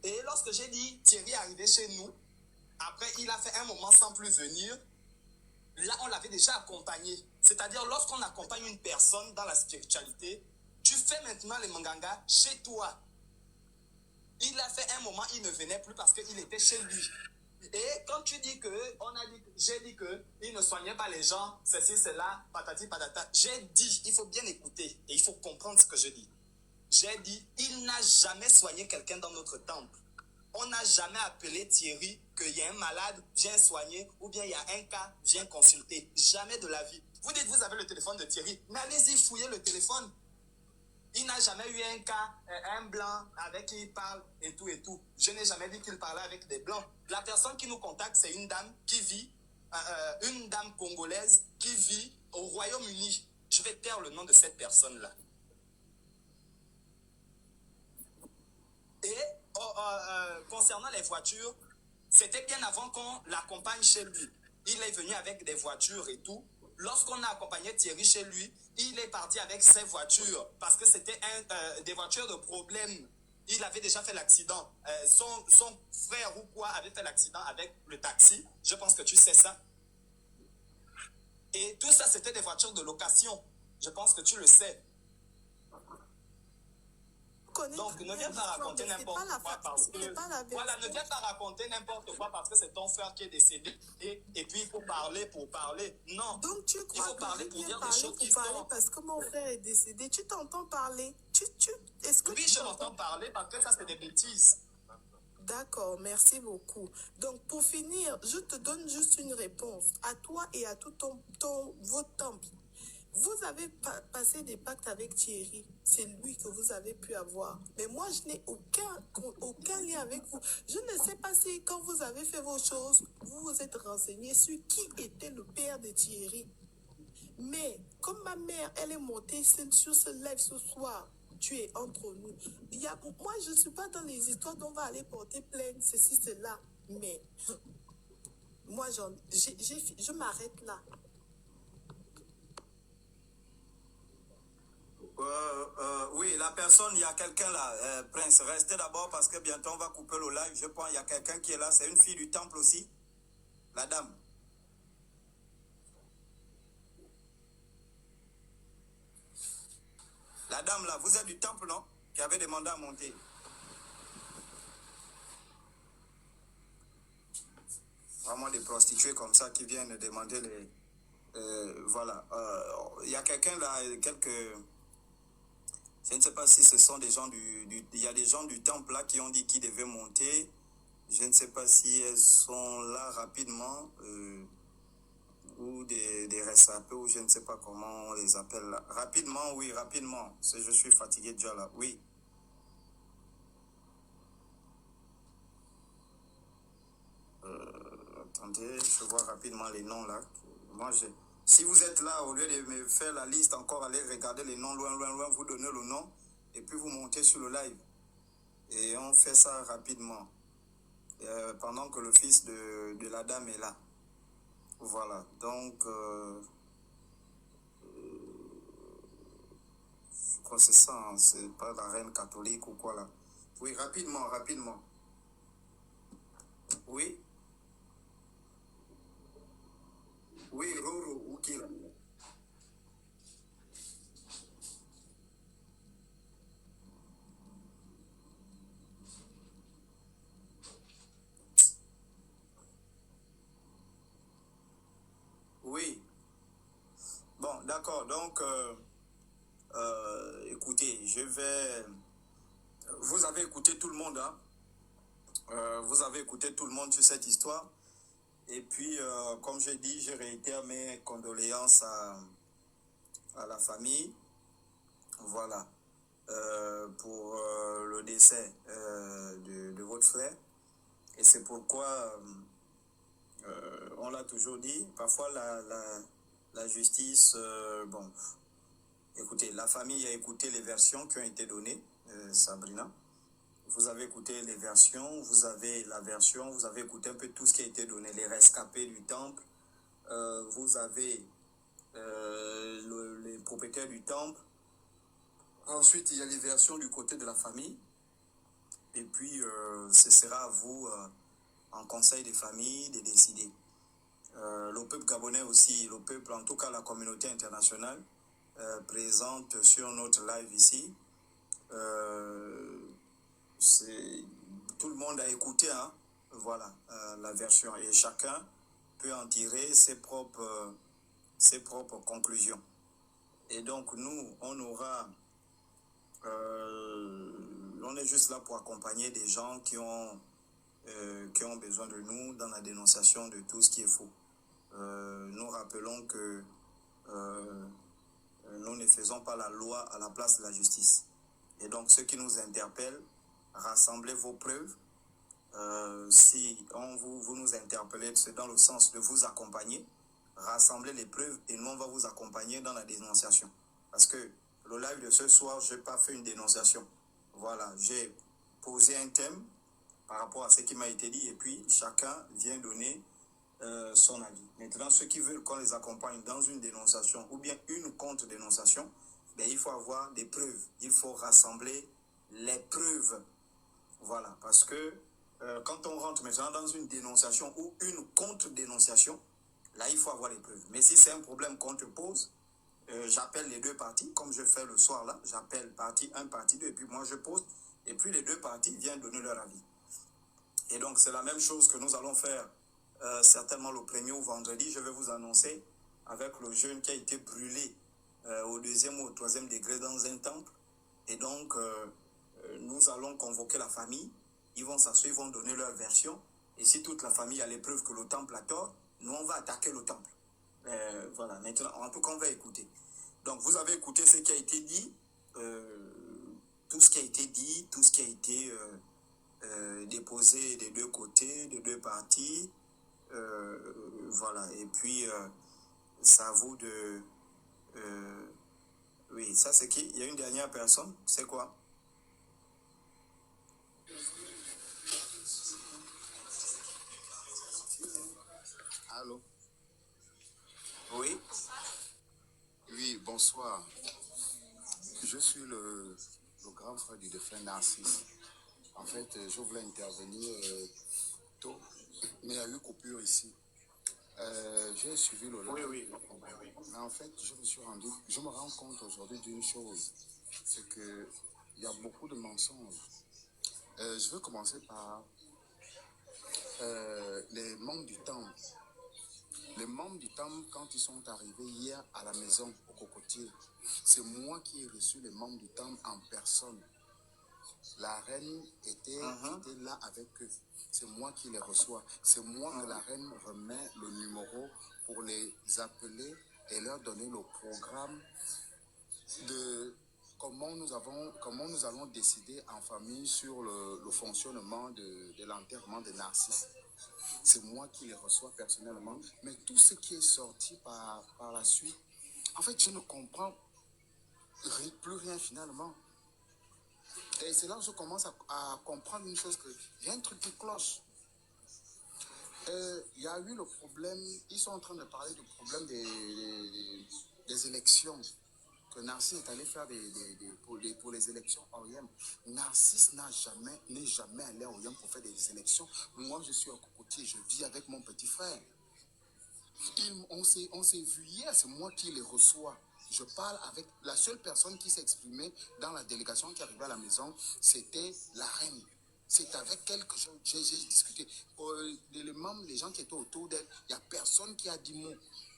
Et lorsque j'ai dit Thierry est arrivé chez nous, après il a fait un moment sans plus venir, là on l'avait déjà accompagné. C'est-à-dire lorsqu'on accompagne une personne dans la spiritualité, tu fais maintenant les mangangas chez toi. Il a fait un moment, il ne venait plus parce qu'il était chez lui. Et quand tu dis que, j'ai dit que il ne soignait pas les gens, ceci, cela, patati, patata, j'ai dit, il faut bien écouter et il faut comprendre ce que je dis. J'ai dit, il n'a jamais soigné quelqu'un dans notre temple. On n'a jamais appelé Thierry qu'il y a un malade, viens soigner, ou bien il y a un cas, viens consulter. Jamais de la vie. Vous dites, vous avez le téléphone de Thierry, mais allez-y fouiller le téléphone. Il n'a jamais eu un cas, un blanc avec qui il parle et tout et tout. Je n'ai jamais dit qu'il parlait avec des blancs. La personne qui nous contacte, c'est une dame qui vit, une dame congolaise qui vit au Royaume-Uni. Je vais taire le nom de cette personne-là. Et concernant les voitures, c'était bien avant qu'on l'accompagne chez lui. Il est venu avec des voitures et tout. Lorsqu'on a accompagné Thierry chez lui, il est parti avec ses voitures parce que c'était des voitures de problème. Il avait déjà fait l'accident. Son frère ou quoi avait fait l'accident avec le taxi. Je pense que tu sais ça. Et tout ça, c'était des voitures de location. Je pense que tu le sais. Donc ne viens pas raconter n'importe quoi parce que voilà, ne viens pas raconter n'importe quoi parce que c'est ton frère qui est décédé et puis il faut parler pour parler. Non. Donc tu crois il faut parler pour dire des choses qui sont parce que mon frère est décédé. Tu t'entends parler? Est-ce que oui, je m'entends parler parce que ça c'est des bêtises. D'accord, merci beaucoup. Donc pour finir, je te donne juste une réponse à toi et à tout votre temple. Vous avez passé des pactes avec Thierry. C'est lui que vous avez pu avoir. Mais moi, je n'ai aucun lien avec vous. Je ne sais pas si quand vous avez fait vos choses, vous vous êtes renseigné sur qui était le père de Thierry. Mais comme ma mère, elle est montée sur ce live ce soir, tu es entre nous. Moi, je ne suis pas dans les histoires dont on va aller porter plainte, ceci, cela. Mais moi, je m'arrête là. Oui, la personne, il y a quelqu'un là, Prince, restez d'abord parce que bientôt on va couper le live. Je pense il y a quelqu'un qui est là, c'est une fille du temple aussi, la dame. La dame là, vous êtes du temple, non? Qui avait demandé à monter. Vraiment des prostituées comme ça qui viennent demander les... voilà. Il y a quelqu'un là, je ne sais pas si ce sont des gens il y a des gens du temple là qui ont dit qu'ils devaient monter. Je ne sais pas si elles sont là rapidement ou des rescapés ou je ne sais pas comment on les appelle là. Rapidement, oui, rapidement. Je suis fatigué déjà là, oui. Attendez, je vois rapidement les noms là. Moi, si vous êtes là, au lieu de me faire la liste, encore allez regarder les noms loin, vous donnez le nom et puis vous montez sur le live. Et on fait ça rapidement. Pendant que le fils de la dame est là. Voilà, donc je crois que c'est ça, hein, c'est pas la reine catholique ou quoi là. Oui, rapidement. Oui. Oui, Roro, ou qui là? Oui. Bon, d'accord, donc écoutez, je vais... Vous avez écouté tout le monde, hein? Vous avez écouté tout le monde sur cette histoire. Et puis, comme j'ai dit, je réitère mes condoléances à la famille. Voilà. Pour le décès de votre frère. Et c'est pourquoi, on l'a toujours dit, parfois la justice, bon, écoutez, la famille a écouté les versions qui ont été données, Sabrina. Vous avez écouté les versions, vous avez la version, vous avez écouté un peu tout ce qui a été donné, les rescapés du temple, vous avez les propriétaires du temple. Ensuite, il y a les versions du côté de la famille. Et puis, ce sera à vous, en conseil de famille, de décider. Le peuple gabonais aussi, le peuple, en tout cas la communauté internationale, présente sur notre live ici. Tout le monde a écouté, hein, voilà, la version. Et chacun peut en tirer ses propres conclusions. Et donc, nous, on aura... on est juste là pour accompagner des gens qui ont besoin de nous dans la dénonciation de tout ce qui est faux. Nous rappelons que nous ne faisons pas la loi à la place de la justice. Et donc, ceux qui nous interpellent, rassemblez vos preuves. Si vous nous interpellez, c'est dans le sens de vous accompagner. Rassemblez les preuves et nous, on va vous accompagner dans la dénonciation. Parce que le live de ce soir, je n'ai pas fait une dénonciation. Voilà, j'ai posé un thème par rapport à ce qui m'a été dit et puis chacun vient donner son avis. Maintenant, ceux qui veulent qu'on les accompagne dans une dénonciation ou bien une contre-dénonciation, ben, il faut avoir des preuves. Il faut rassembler les preuves. Voilà, parce que quand on rentre maintenant dans une dénonciation ou une contre-dénonciation, là, il faut avoir les preuves. Mais si c'est un problème qu'on te pose, j'appelle les deux parties, comme je fais le soir là, j'appelle partie 1, partie 2, et puis moi je pose, et puis les deux parties viennent donner leur avis. Et donc, c'est la même chose que nous allons faire certainement le 1er ou vendredi. Je vais vous annoncer avec le jeune qui a été brûlé au 2e ou au 3e degré dans un temple. Et donc, nous allons convoquer la famille. Ils vont s'asseoir, ils vont donner leur version. Et si toute la famille a les preuves que le temple a tort, nous, on va attaquer le temple. Voilà, maintenant, en tout cas, on va écouter. Donc, vous avez écouté ce qui a été dit, tout ce qui a été dit, tout ce qui a été déposé des deux côtés, des deux parties. Voilà, et puis, c'est à vous de... oui, ça c'est qui? Il y a une dernière personne, c'est quoi? Allô? Oui. Oui, bonsoir. Je suis le grand frère du défunt Narcisse. En fait, je voulais intervenir tôt, mais il y a eu coupure ici. J'ai suivi le live. Oui. Mais en fait, je me rends compte aujourd'hui d'une chose, c'est que il y a beaucoup de mensonges. Je veux commencer par les membres du temple. Les membres du temple, quand ils sont arrivés hier à la maison, au cocotier, c'est moi qui ai reçu les membres du temple en personne. La reine était là avec eux. C'est moi qui les reçois. C'est moi que la reine remet le numéro pour les appeler et leur donner le programme de comment nous allons décider en famille sur le fonctionnement de l'enterrement de Narcisse. C'est moi qui les reçois personnellement. Mais tout ce qui est sorti par la suite, en fait, je ne comprends plus rien finalement. Et c'est là que je commence à comprendre une chose, qu'il y a un truc qui cloche. Il y a eu le problème, ils sont en train de parler du problème des élections. Que Narcisse est allé faire pour les élections OIM. Narcisse n'est jamais allé à OIM pour faire des élections. Moi, je suis au cocotier, je vis avec mon petit frère. On s'est vu hier, c'est moi qui les reçois. Je parle avec la seule personne qui s'est exprimée dans la délégation qui arrivait à la maison, c'était la reine. C'est avec elle que j'ai discuté. Les gens qui étaient autour d'elle, il n'y a personne qui a dit mot.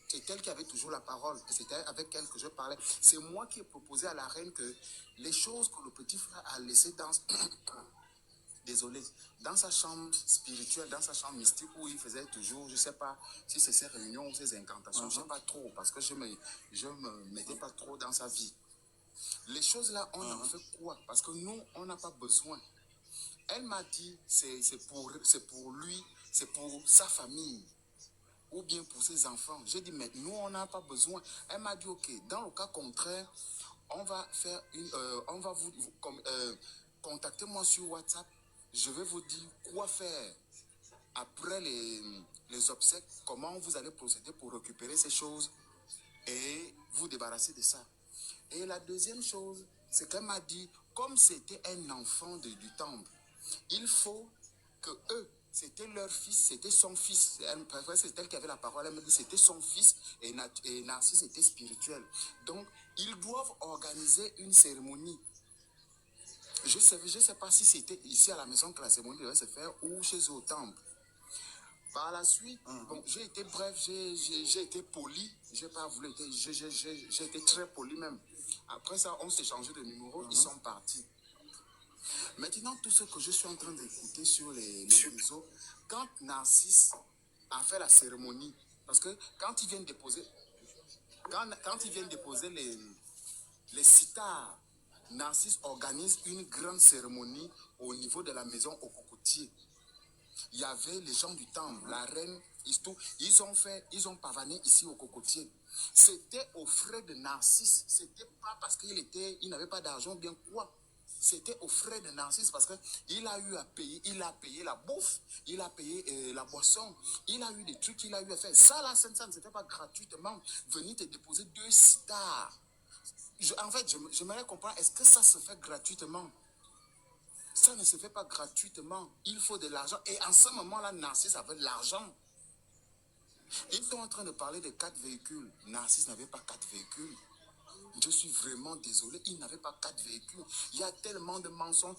C'est elle qui avait toujours la parole. Et c'était avec elle que je parlais. C'est moi qui ai proposé à la reine que les choses que le petit frère a laissées dans... Désolé, dans sa chambre spirituelle, dans sa chambre mystique où il faisait toujours, je ne sais pas si c'est ses réunions ou ses incantations, je ne sais pas trop, parce que je me mettais pas trop dans sa vie. Les choses là, on en fait quoi? Parce que nous, on n'a pas besoin. Elle m'a dit, c'est pour lui, c'est pour sa famille, ou bien pour ses enfants. J'ai dit, mais nous, on n'a pas besoin. Elle m'a dit, ok, dans le cas contraire, on va faire on va vous contactez-moi sur WhatsApp. Je vais vous dire quoi faire après les obsèques, comment vous allez procéder pour récupérer ces choses et vous débarrasser de ça. Et la deuxième chose, c'est qu'elle m'a dit, comme c'était un enfant du temple, il faut que eux, c'était leur fils, c'était son fils. C'est elle qui avait la parole, elle me dit c'était son fils et Narcisse était spirituel. Donc, ils doivent organiser une cérémonie. Je ne sais pas si c'était ici à la maison que la cérémonie devait se faire ou chez eux au temple. Par la suite, bon, j'ai été bref, j'ai été poli, j'ai pas voulu, j'ai été très poli même. Après ça, on s'est changé de numéro, ils sont partis. Maintenant, tout ce que je suis en train d'écouter sur les réseaux, quand Narcisse a fait la cérémonie, parce que quand ils viennent déposer, quand ils viennent déposer les sitars, Narcisse organise une grande cérémonie au niveau de la maison au cocotier. Il y avait les gens du temple, la reine, ils ont pavané ici au cocotier. C'était aux frais de Narcisse, c'était pas parce il n'avait pas d'argent, bien quoi. C'était aux frais de Narcisse parce qu'il a eu à payer, il a payé la bouffe, il a payé la boisson, il a eu des trucs qu'il a eu à faire. Ça là, ça ne se fait pas gratuitement. Venir te déposer 2 sitars. En fait, j'aimerais comprendre, est-ce que ça se fait gratuitement? Ça ne se fait pas gratuitement. Il faut de l'argent. Et en ce moment-là, Narcisse avait de l'argent. Ils sont en train de parler de 4 véhicules. Narcisse n'avait pas 4 véhicules. Je suis vraiment désolé. Il n'avait pas 4 véhicules. Il y a tellement de mensonges.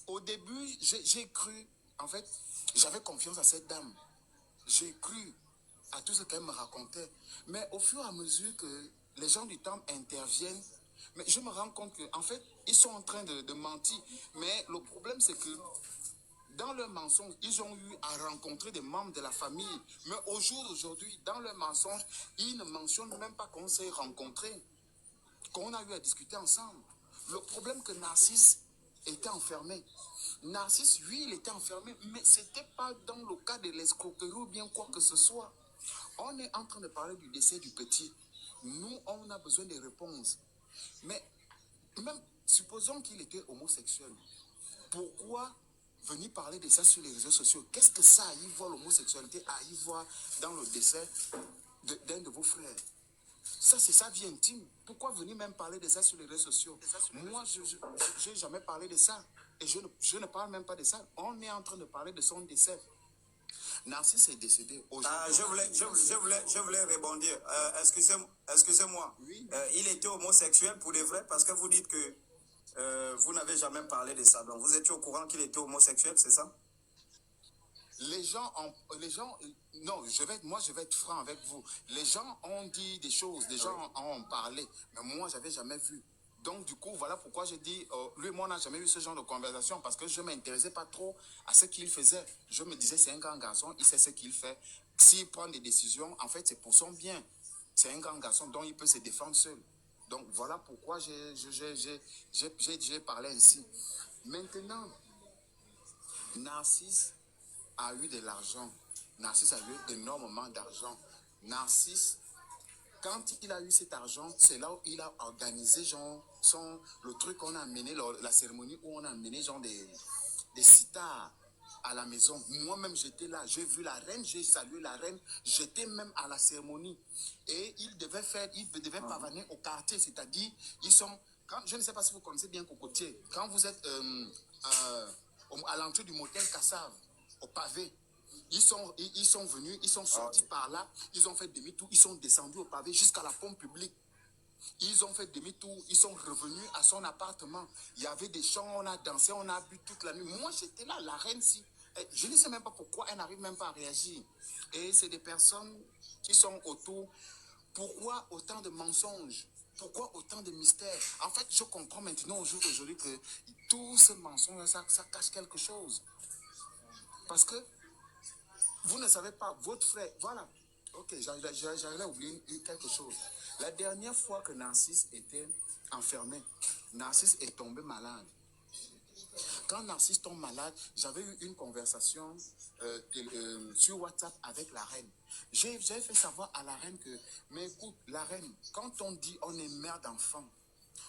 Au début, j'ai cru. En fait, j'avais confiance à cette dame. J'ai cru à tout ce qu'elle me racontait. Mais au fur et à mesure que les gens du temple interviennent, mais je me rends compte qu'en fait, ils sont en train de mentir. Mais le problème, c'est que dans leur mensonge, ils ont eu à rencontrer des membres de la famille. Mais au jour d'aujourd'hui, dans leur mensonge, ils ne mentionnent même pas qu'on s'est rencontrés, qu'on a eu à discuter ensemble. Le problème que Narcisse était enfermé. Narcisse, lui, il était enfermé, mais ce n'était pas dans le cas de l'escroquerie ou bien quoi que ce soit. On est en train de parler du décès du petit. Nous, on a besoin de réponses. Mais même, supposons qu'il était homosexuel. Pourquoi venir parler de ça sur les réseaux sociaux? Qu'est-ce que ça a à y voir, l'homosexualité, à y voir dans le décès d'un de vos frères? Ça, c'est sa vie intime. Pourquoi venir même parler de ça sur les réseaux sociaux? Moi, je n'ai jamais parlé de ça. Et je ne parle même pas de ça. On est en train de parler de son décès. Narcisse est décédé aujourd'hui. Je voulais rebondir. Excusez-moi. Oui. Il était homosexuel pour de vrai parce que vous dites que vous n'avez jamais parlé de ça. Donc vous étiez au courant qu'il était homosexuel, c'est ça? Non, je vais être franc avec vous. Les gens ont dit des choses, les gens ont parlé, mais moi, je n'avais jamais vu. Donc, du coup, voilà pourquoi je dis, lui et moi, on n'a jamais eu ce genre de conversation parce que je ne m'intéressais pas trop à ce qu'il faisait. Je me disais, c'est un grand garçon, il sait ce qu'il fait. S'il prend des décisions, en fait, c'est pour son bien. C'est un grand garçon dont il peut se défendre seul. Donc, voilà pourquoi j'ai parlé ainsi. Maintenant, Narcisse a eu de l'argent. Narcisse a eu énormément d'argent. Narcisse, quand il a eu cet argent, c'est là où il a organisé le truc qu'on a amené, la cérémonie où on a amené des sitars à la maison. Moi-même, j'étais là. J'ai vu la reine, j'ai salué la reine. J'étais même à la cérémonie. Et il devait pavaner au quartier. C'est-à-dire, je ne sais pas si vous connaissez bien Cocotier. Quand vous êtes à l'entrée du motel Cassave, au pavé, ils sont venus, ils sont sortis par là, ils ont fait demi-tour, ils sont descendus au pavé jusqu'à la pompe publique. Ils ont fait demi-tour, ils sont revenus à son appartement. Il y avait des chants, on a dansé, on a bu toute la nuit. Moi, j'étais là, la reine, si. Je ne sais même pas pourquoi elle n'arrive même pas à réagir. Et c'est des personnes qui sont autour. Pourquoi autant de mensonges? Pourquoi autant de mystères? En fait, je comprends maintenant au jour d'aujourd'hui que tout ce mensonge, ça cache quelque chose. Parce que vous ne savez pas, votre frère, voilà. Ok, j'allais oublier quelque chose. La dernière fois que Narcisse était enfermé, Narcisse est tombé malade. Quand Narcisse tombe malade, j'avais eu une conversation sur WhatsApp avec la reine. J'ai fait savoir à la reine que, mais écoute, la reine, quand on dit on est mère d'enfants,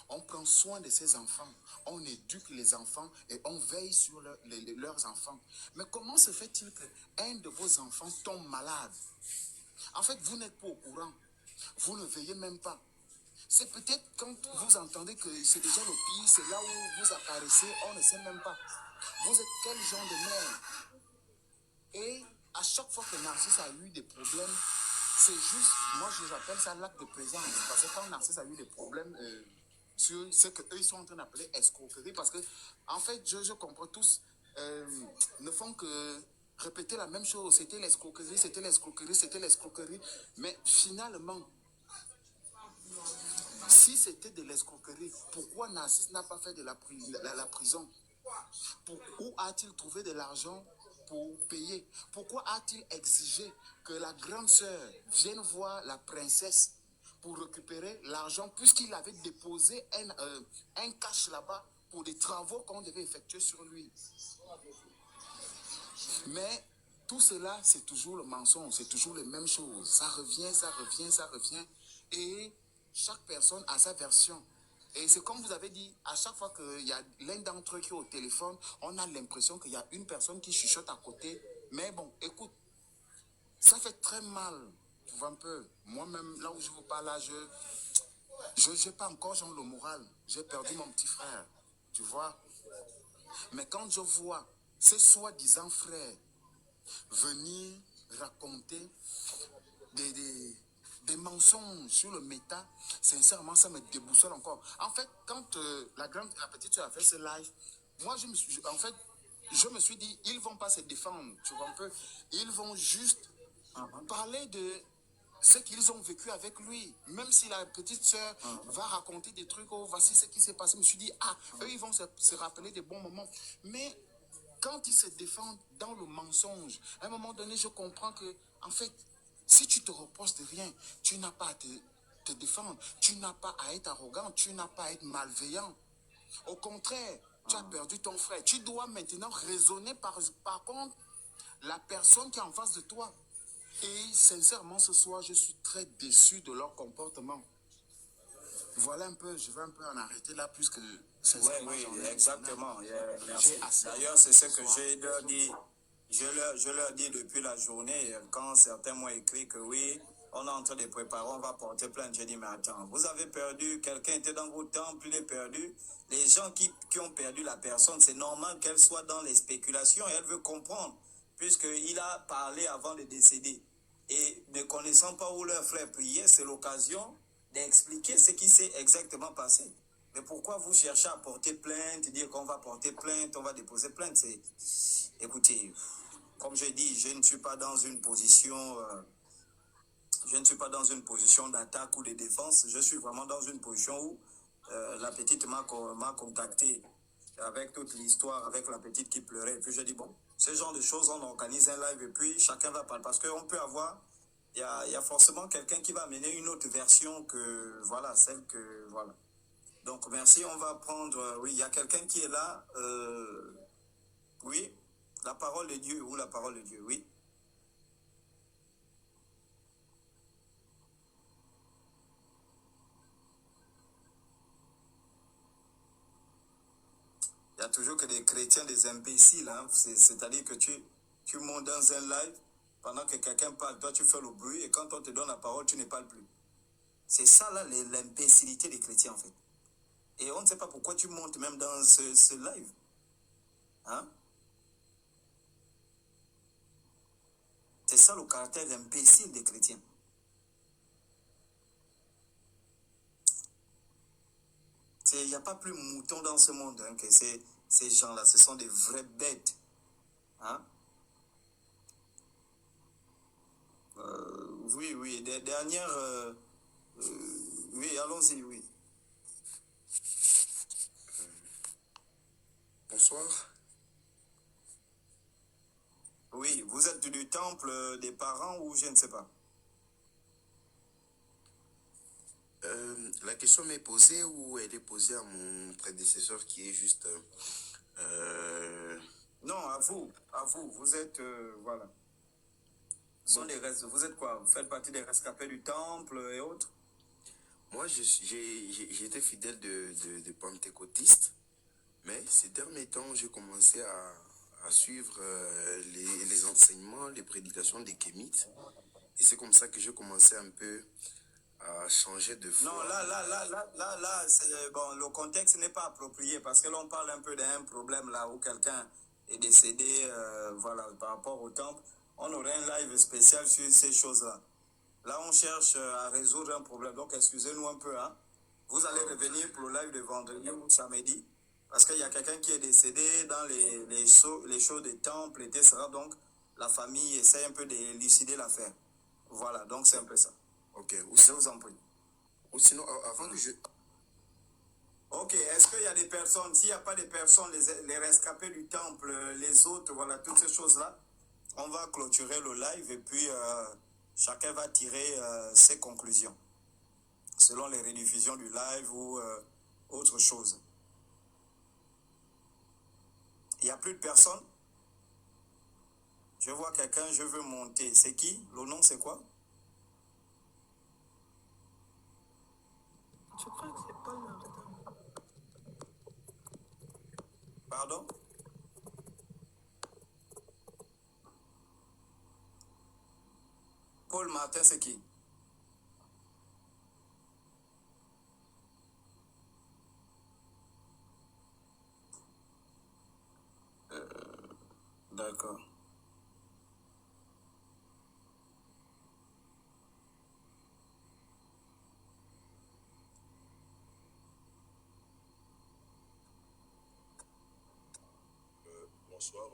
on prend soin de ses enfants, on éduque les enfants et on veille sur leurs enfants. Mais comment se fait-il qu'un de vos enfants tombe malade? En fait, vous n'êtes pas au courant. Vous ne veillez même pas. C'est peut-être quand vous entendez que c'est déjà le pire, c'est là où vous apparaissez, on ne sait même pas. Vous êtes quel genre de mère? Et à chaque fois que Narcisse a eu des problèmes, c'est juste, moi j'appelle ça l'acte de présence. Parce que quand Narcisse a eu des problèmes sur ce qu'eux ils sont en train d'appeler escroquerie, parce que en fait, je comprends tous, ne font que répéter la même chose. C'était l'escroquerie, c'était l'escroquerie, c'était l'escroquerie. Mais finalement, si c'était de l'escroquerie, pourquoi Narcisse n'a pas fait de la prison? Où a-t-il trouvé de l'argent pour payer? Pourquoi a-t-il exigé que la grande sœur vienne voir la princesse pour récupérer l'argent, puisqu'il avait déposé un cash là-bas pour des travaux qu'on devait effectuer sur lui? Mais tout cela, c'est toujours le mensonge, c'est toujours les mêmes choses. Ça revient, ça revient, ça revient. Et chaque personne a sa version. Et c'est comme vous avez dit, à chaque fois qu'il y a l'un d'entre eux qui est au téléphone, on a l'impression qu'il y a une personne qui chuchote à côté. Mais bon, écoute, ça fait très mal, tu vois un peu. Moi-même, là où je vous parle, là, je n'ai pas encore genre le moral. J'ai perdu mon petit frère, tu vois. Mais quand je vois ces soi-disant frères venir raconter des mensonges sur le méta, sincèrement, ça me déboussole encore. En fait, quand la petite soeur a fait ce live, moi, je me suis dit, ils vont pas se défendre, tu vois un peu. Ils vont juste parler de ce qu'ils ont vécu avec lui. Même si la petite soeur va raconter des trucs, oh, voici ce qui s'est passé, je me suis dit, ah, eux, ils vont se rappeler des bons moments. Mais quand ils se défendent dans le mensonge, à un moment donné, je comprends que, en fait, si tu te reposes de rien, tu n'as pas à te défendre, tu n'as pas à être arrogant, tu n'as pas à être malveillant. Au contraire, tu as perdu ton frère. Tu dois maintenant raisonner par contre la personne qui est en face de toi. Et sincèrement, ce soir, je suis très déçu de leur comportement. Voilà un peu, je vais un peu en arrêter là, puisque sincèrement, Oui, j'en ai exactement. Merci. D'ailleurs, c'est ce que j'ai leur dit. Je leur dis depuis la journée, quand certains m'ont écrit que oui, on est en train de préparer, on va porter plainte. J'ai dit, mais attends, vous avez perdu, quelqu'un était dans vos temples, il est perdu. Les gens qui ont perdu la personne, c'est normal qu'elle soit dans les spéculations et elle veut comprendre, puisqu'il a parlé avant de décéder. Et ne connaissant pas où leur frère priait, c'est l'occasion d'expliquer ce qui s'est exactement passé. Mais pourquoi vous cherchez à porter plainte, dire qu'on va porter plainte, on va déposer plainte? Écoutez, comme je dis, je ne suis pas dans une position, d'attaque ou de défense. Je suis vraiment dans une position où la petite m'a contacté avec toute l'histoire, avec la petite qui pleurait. Et puis je dis, bon, ce genre de choses, on organise un live et puis chacun va parler. Parce qu'on peut avoir, il y a forcément quelqu'un qui va amener une autre version que, voilà, celle que, voilà. Donc, merci, on va prendre, oui, il y a quelqu'un qui est là, oui, la parole de Dieu, ou la parole de Dieu, oui. Il y a toujours que des chrétiens, des imbéciles, hein. C'est-à-dire que tu montes dans un live, pendant que quelqu'un parle, toi tu fais le bruit, et quand on te donne la parole, tu ne parles plus. C'est ça là, l'imbécilité des chrétiens en fait. Et on ne sait pas pourquoi tu montes même dans ce live. Hein? C'est ça le caractère imbécile des chrétiens. Il n'y a pas plus mouton dans ce monde hein, que ces gens-là. Ce sont des vraies bêtes. Hein? Oui, des dernières... oui, allons-y, oui. Bonsoir. Oui, vous êtes du temple des parents ou je ne sais pas? La question m'est posée ou elle est posée à mon prédécesseur qui est juste... Non, à vous. Vous êtes... voilà. Vous êtes quoi? Vous faites partie des rescapés du temple et autres? Moi, j'ai été fidèle de pentecôtiste, mais ces derniers temps, j'ai commencé à suivre les enseignements, les prédications des kémites. Et c'est comme ça que j'ai commencé un peu à changer de foi. Non, là, bon, le contexte n'est pas approprié parce que là, on parle un peu d'un problème là où quelqu'un est décédé, voilà, par rapport au temple. On aurait un live spécial sur ces choses-là. Là, on cherche à résoudre un problème. Donc, excusez-nous un peu, hein. Vous allez revenir pour le live de vendredi ou samedi parce qu'il y a quelqu'un qui est décédé dans les shows des temples, etc. Donc, la famille essaie un peu d'élucider l'affaire. Voilà, donc c'est un peu ça. Ok, Je vous en prie. ou sinon, avant que je... Ok, est-ce qu'il y a des personnes, s'il n'y a pas de personnes, les rescapés du temple, les autres, voilà, toutes ces choses-là, on va clôturer le live et puis chacun va tirer ses conclusions selon les rediffusions du live ou autre chose. Il n'y a plus de personnes? Je vois quelqu'un, je veux monter. C'est qui? Le nom, c'est quoi? Je crois que c'est Paul Martin. Pardon? Paul Martin, c'est qui? D'accord. Bonsoir.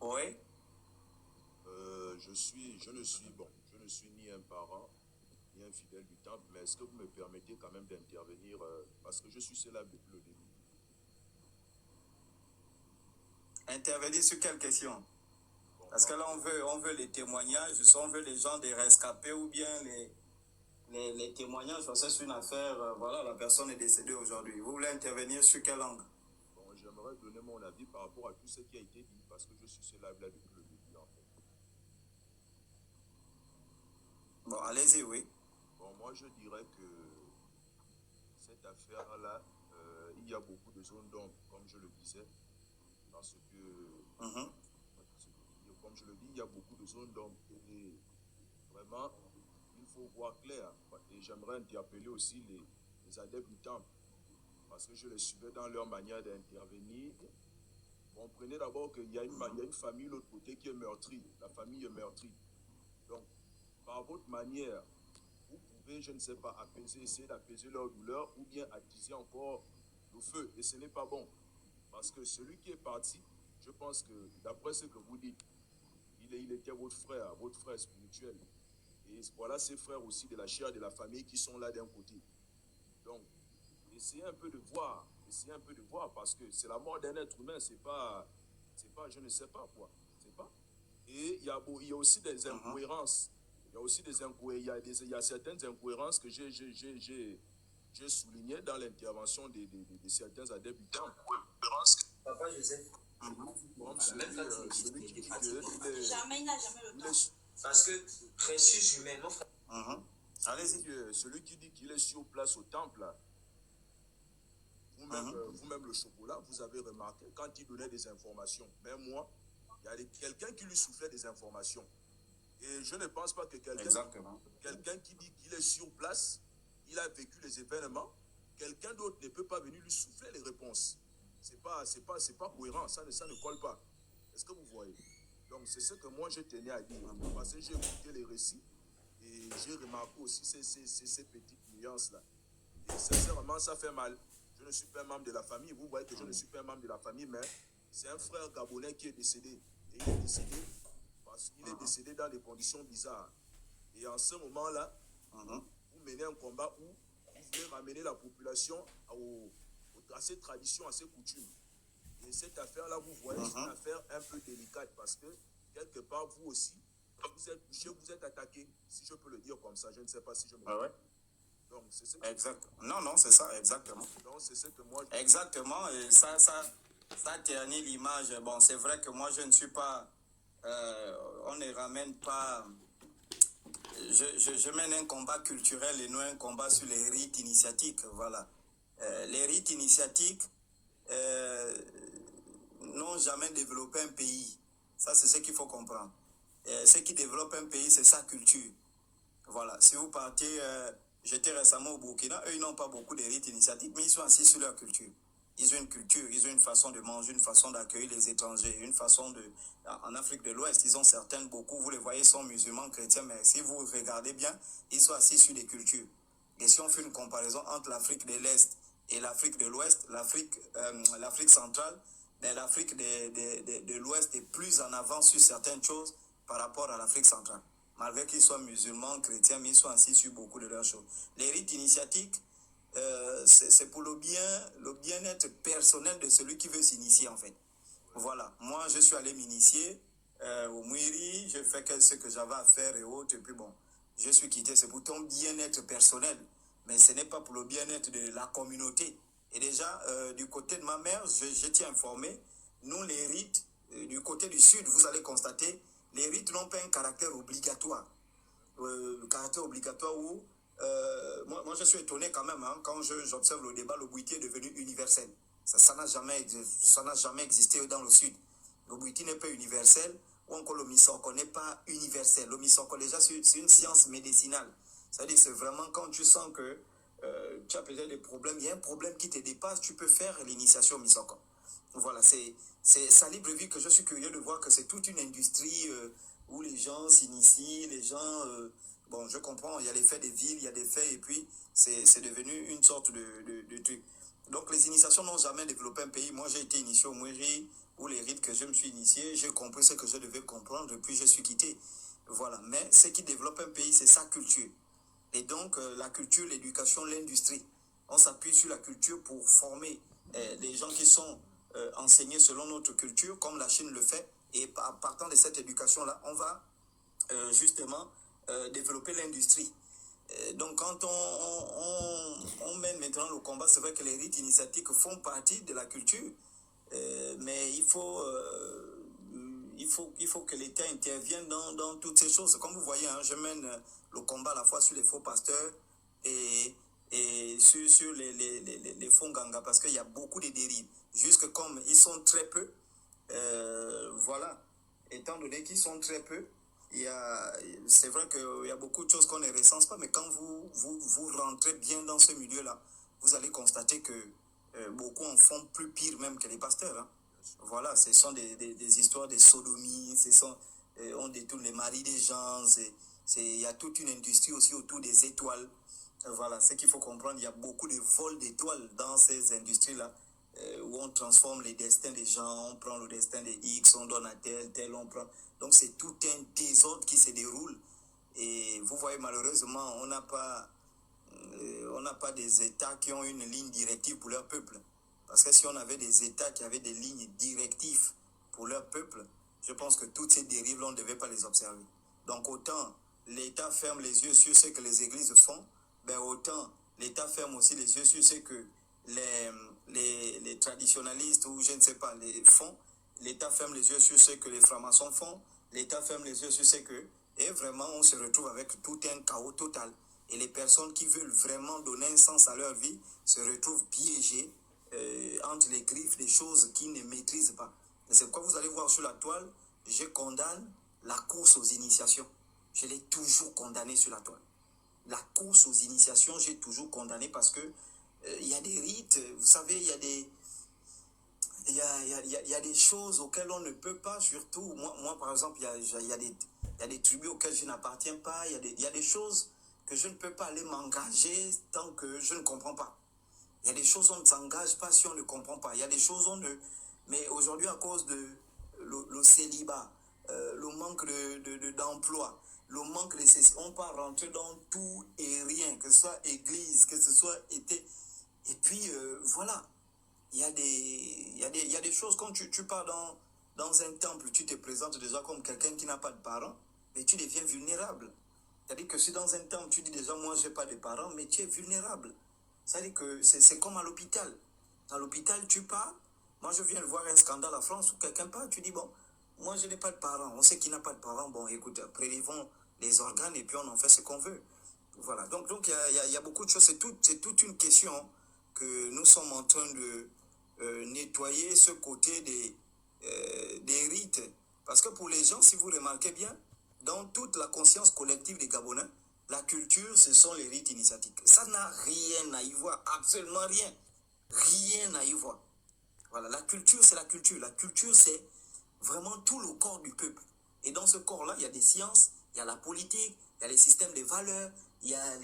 Oui? Je ne suis ni un parent, ni un fidèle du temple, mais est-ce que vous me permettez quand même d'intervenir parce que je suis célèbre depuis le début. Intervenir sur quelle question? Bon, Parce que là, on veut les témoignages, on veut les gens des rescapés ou bien les témoignages, parce que c'est une affaire, voilà, la personne est décédée aujourd'hui. Vous voulez intervenir sur quelle langue? bon, j'aimerais donner mon avis par rapport à tout ce qui a été dit parce que je suis célèbre là depuis le début en fait. Bon, allez-y, oui. Bon, moi je dirais que cette affaire-là, il y a beaucoup de zones d'ombre, comme je le disais, parce que, comme je le dis, il y a beaucoup de zones d'ombre et vraiment, il faut voir clair. Et j'aimerais interpeller aussi les adeptes du temple, parce que je les suivais dans leur manière d'intervenir. Comprenez d'abord qu'il y a une famille de l'autre côté qui est meurtrie. La famille est meurtrie. Donc, par votre manière, vous pouvez, je ne sais pas, essayer d'apaiser leur douleur ou bien attiser encore le feu. Et ce n'est pas bon. Parce que celui qui est parti, je pense que, d'après ce que vous dites, il était votre frère spirituel. Et voilà ces frères aussi de la chair de la famille qui sont là d'un côté. Donc, essayez un peu de voir, parce que c'est la mort d'un être humain, c'est pas, je ne sais pas quoi, c'est pas. Et il y a aussi des incohérences. Il y a certaines incohérences que j'ai soulignées dans l'intervention de certains adeptes du temple. Papa Joseph. Comme celui qui dit que Jamais, il n'a jamais le temps. Parce que précieux humain, mon frère. Allez-y. Celui qui dit qu'il est sur place au temple, là, vous-même le chocolat, vous avez remarqué quand il donnait des informations. Même moi, il y a quelqu'un qui lui soufflait des informations. Et je ne pense pas que quelqu'un qui dit qu'il est sur place, il a vécu les événements, quelqu'un d'autre ne peut pas venir lui souffler les réponses. C'est pas cohérent, ça ne colle pas. Est-ce que vous voyez? Donc c'est ce que moi je tenais à dire. Parce que j'ai écouté les récits et j'ai remarqué aussi ces petites nuances-là. Et sincèrement, ça fait mal. Je ne suis pas un membre de la famille. Vous voyez que je ne suis pas un membre de la famille, mais c'est un frère gabonais qui est décédé. Et il est décédé parce qu'il est décédé dans des conditions bizarres. Et en ce moment-là, vous menez un combat où vous voulez ramener la population à ses traditions, à ses coutumes. Et cette affaire-là, vous voyez, c'est une affaire un peu délicate parce que, quelque part, vous aussi, vous êtes touché, vous êtes attaqué, si je peux le dire comme ça. Je ne sais pas si je me trompe. Donc, c'est ce que... Exact. Non, c'est ça, exactement. Donc, c'est ce que moi... Exactement, et ça ternit l'image. Bon, c'est vrai que moi, je ne suis pas... on ne ramène pas... Je mène un combat culturel et non un combat sur les rites initiatiques, voilà. Les rites initiatiques n'ont jamais développé un pays. Ça, c'est ce qu'il faut comprendre. Ce qui développe un pays, c'est sa culture. Voilà, si vous partez, j'étais récemment au Burkina, eux, ils n'ont pas beaucoup de rites initiatiques, mais ils sont assis sur leur culture. Ils ont une culture, ils ont une façon de manger, une façon d'accueillir les étrangers, une façon de... En Afrique de l'Ouest, ils ont certaines, beaucoup, vous les voyez, sont musulmans, chrétiens, mais si vous regardez bien, ils sont assis sur des cultures. Et si on fait une comparaison entre l'Afrique de l'Est et l'Afrique de l'Ouest, l'Afrique centrale, l'Afrique de l'Ouest est plus en avant sur certaines choses par rapport à l'Afrique centrale. Malgré qu'ils soient musulmans, chrétiens, mais ils sont assis sur beaucoup de leurs choses. Les rites initiatiques, c'est pour le bien-être personnel de celui qui veut s'initier, en fait. Voilà, moi je suis allé m'initier au Mouiri, j'ai fait ce que j'avais à faire et autres, et puis bon, je suis quitté. C'est pour ton bien-être personnel, mais ce n'est pas pour le bien-être de la communauté. Et déjà, du côté de ma mère, je tiens à informer, nous les rites, du côté du sud, vous allez constater, les rites n'ont pas un caractère obligatoire. Caractère obligatoire où, moi je suis étonné quand même, hein, quand j'observe le débat, le Bouiti est devenu universel. Ça n'a jamais existé dans le sud. Le Bouiti n'est pas universel, ou encore le Misoko n'est pas universel. Le Misoko, déjà, c'est une science médicinale. C'est-à-dire c'est vraiment quand tu sens que tu as peut-être des problèmes, il y a un problème qui te dépasse, tu peux faire l'initiation au Misoko. Voilà, c'est ça libre vie que je suis curieux de voir que c'est toute une industrie où les gens s'initient, les gens... bon, je comprends, il y a les faits des villes, il y a des faits, et puis c'est devenu une sorte de truc. Donc les initiations n'ont jamais développé un pays. Moi, j'ai été initié au Mouiri, où les rites que je me suis initié, j'ai compris ce que je devais comprendre, et puis je suis quitté. Voilà, mais ce qui développe un pays, c'est sa culture. Et donc, la culture, l'éducation, l'industrie. On s'appuie sur la culture pour former les gens qui sont enseignés selon notre culture, comme la Chine le fait. Et partant de cette éducation-là, on va justement développer l'industrie. Donc, quand on mène maintenant le combat, c'est vrai que les rites initiatiques font partie de la culture, mais il faut que l'État intervienne dans toutes ces choses. Comme vous voyez, hein, je mène le combat à la fois sur les faux pasteurs et sur les faux gangas, parce qu'il y a beaucoup de dérives. Juste comme ils sont très peu, voilà, étant donné qu'ils sont très peu, c'est vrai qu'il y a beaucoup de choses qu'on ne recense pas, mais quand vous rentrez bien dans ce milieu-là, vous allez constater que beaucoup en font plus pire même que les pasteurs. Hein. Voilà, ce sont des histoires de sodomie, on détourne les maris des gens, il y a toute une industrie aussi autour des étoiles. Voilà, ce qu'il faut comprendre, il y a beaucoup de vols d'étoiles dans ces industries-là, où on transforme les destins des gens, on prend le destin des X, on donne à tel, on prend... Donc c'est tout un désordre qui se déroule. Et vous voyez, malheureusement, on n'a pas des États qui ont une ligne directive pour leur peuple. Parce que si on avait des États qui avaient des lignes directives pour leur peuple, je pense que toutes ces dérives-là, on ne devait pas les observer. Donc autant l'État ferme les yeux sur ce que les églises font, ben autant l'État ferme aussi les yeux sur ce que les traditionalistes ou je ne sais pas les font. L'État ferme les yeux sur ce que les francs-maçons font. L'État ferme les yeux sur ce que... Et vraiment, on se retrouve avec tout un chaos total. Et les personnes qui veulent vraiment donner un sens à leur vie se retrouvent piégées entre les griffes des choses qu'ils ne maîtrisent pas. Et c'est pourquoi vous allez voir sur la toile, je condamne la course aux initiations. Je l'ai toujours condamné sur la toile. La course aux initiations, j'ai toujours condamné parce que il y a des rites, vous savez, il y a des choses auxquelles on ne peut pas, surtout, moi par exemple, il y a des tribus auxquelles je n'appartiens pas, il y a des choses que je ne peux pas aller m'engager tant que je ne comprends pas. Il y a des choses on ne s'engage pas si on ne comprend pas. Il y a des choses on ne... Mais aujourd'hui, à cause de le célibat, le manque d'emploi, le manque de... On peut rentrer dans tout et rien, que ce soit église, que ce soit été... Et puis, voilà. Il y a des choses, quand tu pars dans un temple, tu te présentes déjà comme quelqu'un qui n'a pas de parents, mais tu deviens vulnérable. C'est-à-dire que si dans un temple, tu dis déjà, moi, je n'ai pas de parents, mais tu es vulnérable. C'est-à-dire que c'est comme à l'hôpital. À l'hôpital, tu pars. Moi, je viens de voir un scandale en France où quelqu'un part, tu dis, bon, moi, je n'ai pas de parents. On sait qu'il n'a pas de parents. Bon, écoute, prélevons les organes et puis on en fait ce qu'on veut. Voilà. Donc il y a beaucoup de choses. C'est toute une question que nous sommes en train de nettoyer ce côté des rites. Parce que pour les gens, si vous remarquez bien, dans toute la conscience collective des Gabonais, La culture, ce sont les rites initiatiques. Ça n'a rien à y voir, absolument rien. Rien à y voir. Voilà, la culture, c'est la culture. La culture, c'est vraiment tout le corps du peuple. Et dans ce corps-là, il y a des sciences, il y a la politique, il y a les systèmes de valeurs, il y a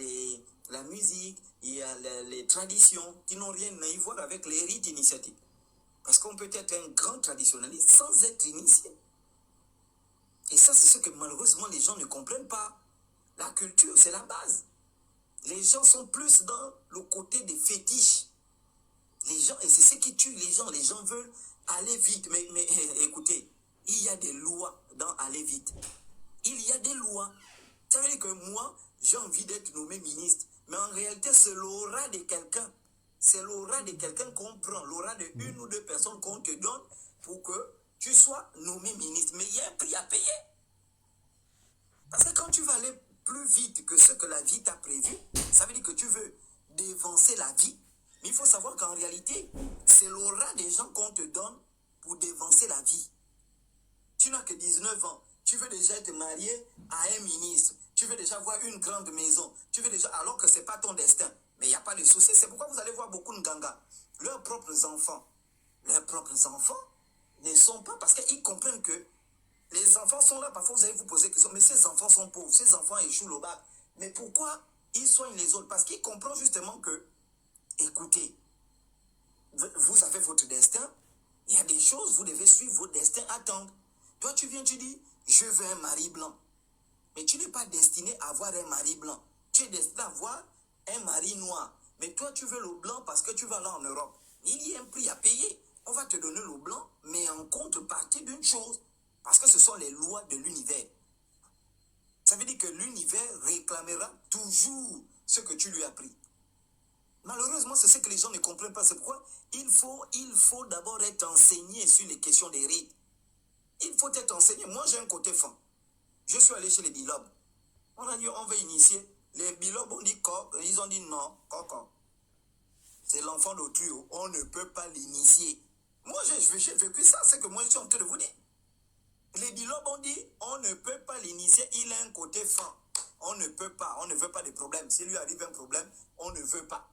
la musique, il y a les traditions qui n'ont rien à y voir avec les rites initiatiques. Parce qu'on peut être un grand traditionnaliste sans être initié. Et ça, c'est ce que malheureusement les gens ne comprennent pas. La culture, c'est la base. Les gens sont plus dans le côté des fétiches. Les gens, et c'est ce qui tue les gens. Les gens veulent aller vite. Mais écoutez, il y a des lois dans aller vite. Il y a des lois. Ça veut dire que moi, j'ai envie d'être nommé ministre. Mais en réalité, c'est l'aura de quelqu'un. C'est l'aura de quelqu'un qu'on prend. L'aura de une ou deux personnes qu'on te donne pour que tu sois nommé ministre. Mais il y a un prix à payer. Parce que quand tu vas aller plus vite que ce que la vie t'a prévu, ça veut dire que tu veux dévancer la vie. Mais il faut savoir qu'en réalité, c'est l'aura des gens qu'on te donne pour dévancer la vie. Tu n'as que 19 ans. Tu veux déjà être marié à un ministre. Tu veux déjà avoir une grande maison. Tu veux déjà, alors que ce n'est pas ton destin. Mais il n'y a pas de souci. C'est pourquoi vous allez voir beaucoup de gangas. Leurs propres enfants ne sont pas, parce qu'ils comprennent que les enfants sont là. Parfois, vous allez vous poser la question, mais ces enfants sont pauvres. Ces enfants échouent au bac. Mais pourquoi ils soignent les autres? Parce qu'ils comprennent justement que, écoutez, vous avez votre destin. Il y a des choses, vous devez suivre votre destin, attendre. Toi, tu viens, tu dis, je veux un mari blanc. Mais tu n'es pas destiné à avoir un mari blanc. Tu es destiné à avoir un mari noir. Mais toi, tu veux le blanc parce que tu vas là en Europe. Il y a un prix à payer. On va te donner le blanc, mais en contrepartie d'une chose. Parce que ce sont les lois de l'univers. Ça veut dire que l'univers réclamera toujours ce que tu lui as pris. Malheureusement, c'est ce que les gens ne comprennent pas. C'est pourquoi il faut d'abord être enseigné sur les questions des rites. Il faut être enseigné. Moi, j'ai un côté fin. Je suis allé chez les bilobes. On a dit, on va initier. Les bilobes ont dit coq. Ils ont dit non, coq. C'est l'enfant d'autrui. On ne peut pas l'initier. Moi, j'ai vécu ça. C'est que moi, je suis en train de vous dire. Les bilobes ont dit, on ne peut pas l'initier. Il a un côté fin. On ne peut pas. On ne veut pas de problème. S'il lui arrive un problème, on ne veut pas.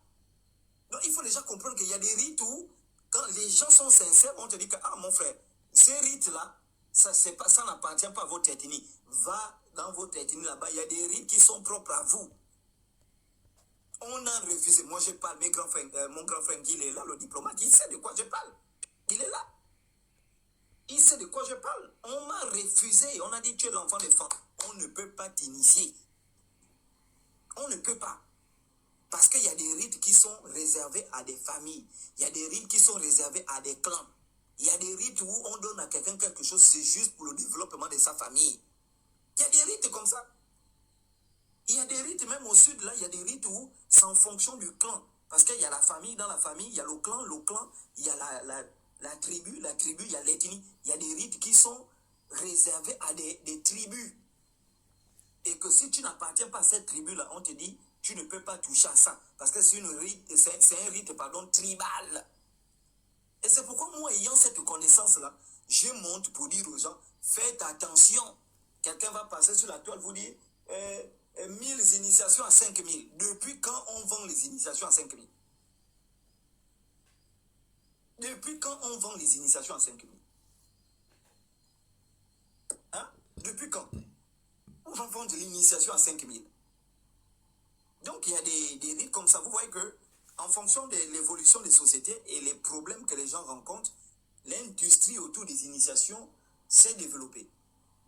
Donc, il faut déjà comprendre qu'il y a des rites où, quand les gens sont sincères, on te dit que, ah, mon frère, ces rites-là, ça n'appartient pas à votre ethnie. Va dans votre ethnie là-bas. Il y a des rites qui sont propres à vous. On a refusé. Moi, je parle. Mon grand frère, il est là, le diplomate. Il sait de quoi je parle. Il est là. Il sait de quoi je parle. On m'a refusé. On a dit, tu es l'enfant des femmes. On ne peut pas t'initier. On ne peut pas. Parce qu'il y a des rites qui sont réservés à des familles. Il y a des rites qui sont réservés à des clans. Il y a des rites où on donne à quelqu'un quelque chose, c'est juste pour le développement de sa famille. Il y a des rites comme ça. Il y a des rites, même au sud, là, il y a des rites où c'est en fonction du clan. Parce qu'il y a la famille, dans la famille, il y a le clan, il y a la tribu, il y a l'ethnie. Il y a des rites qui sont réservés à des tribus. Et que si tu n'appartiens pas à cette tribu-là, on te dit, tu ne peux pas toucher à ça. Parce que c'est un rite tribal. Et c'est pourquoi moi, ayant cette connaissance-là, je monte pour dire aux gens, faites attention. Quelqu'un va passer sur la toile, vous dire, 1000 initiations à 5000. Depuis quand on vend les initiations à 5000? Depuis quand on vend les initiations à 5000? Hein? Depuis quand? On va vendre l'initiation à 5000. Donc, il y a des rites comme ça. Vous voyez que, en fonction de l'évolution des sociétés et les problèmes que les gens rencontrent, l'industrie autour des initiations s'est développée.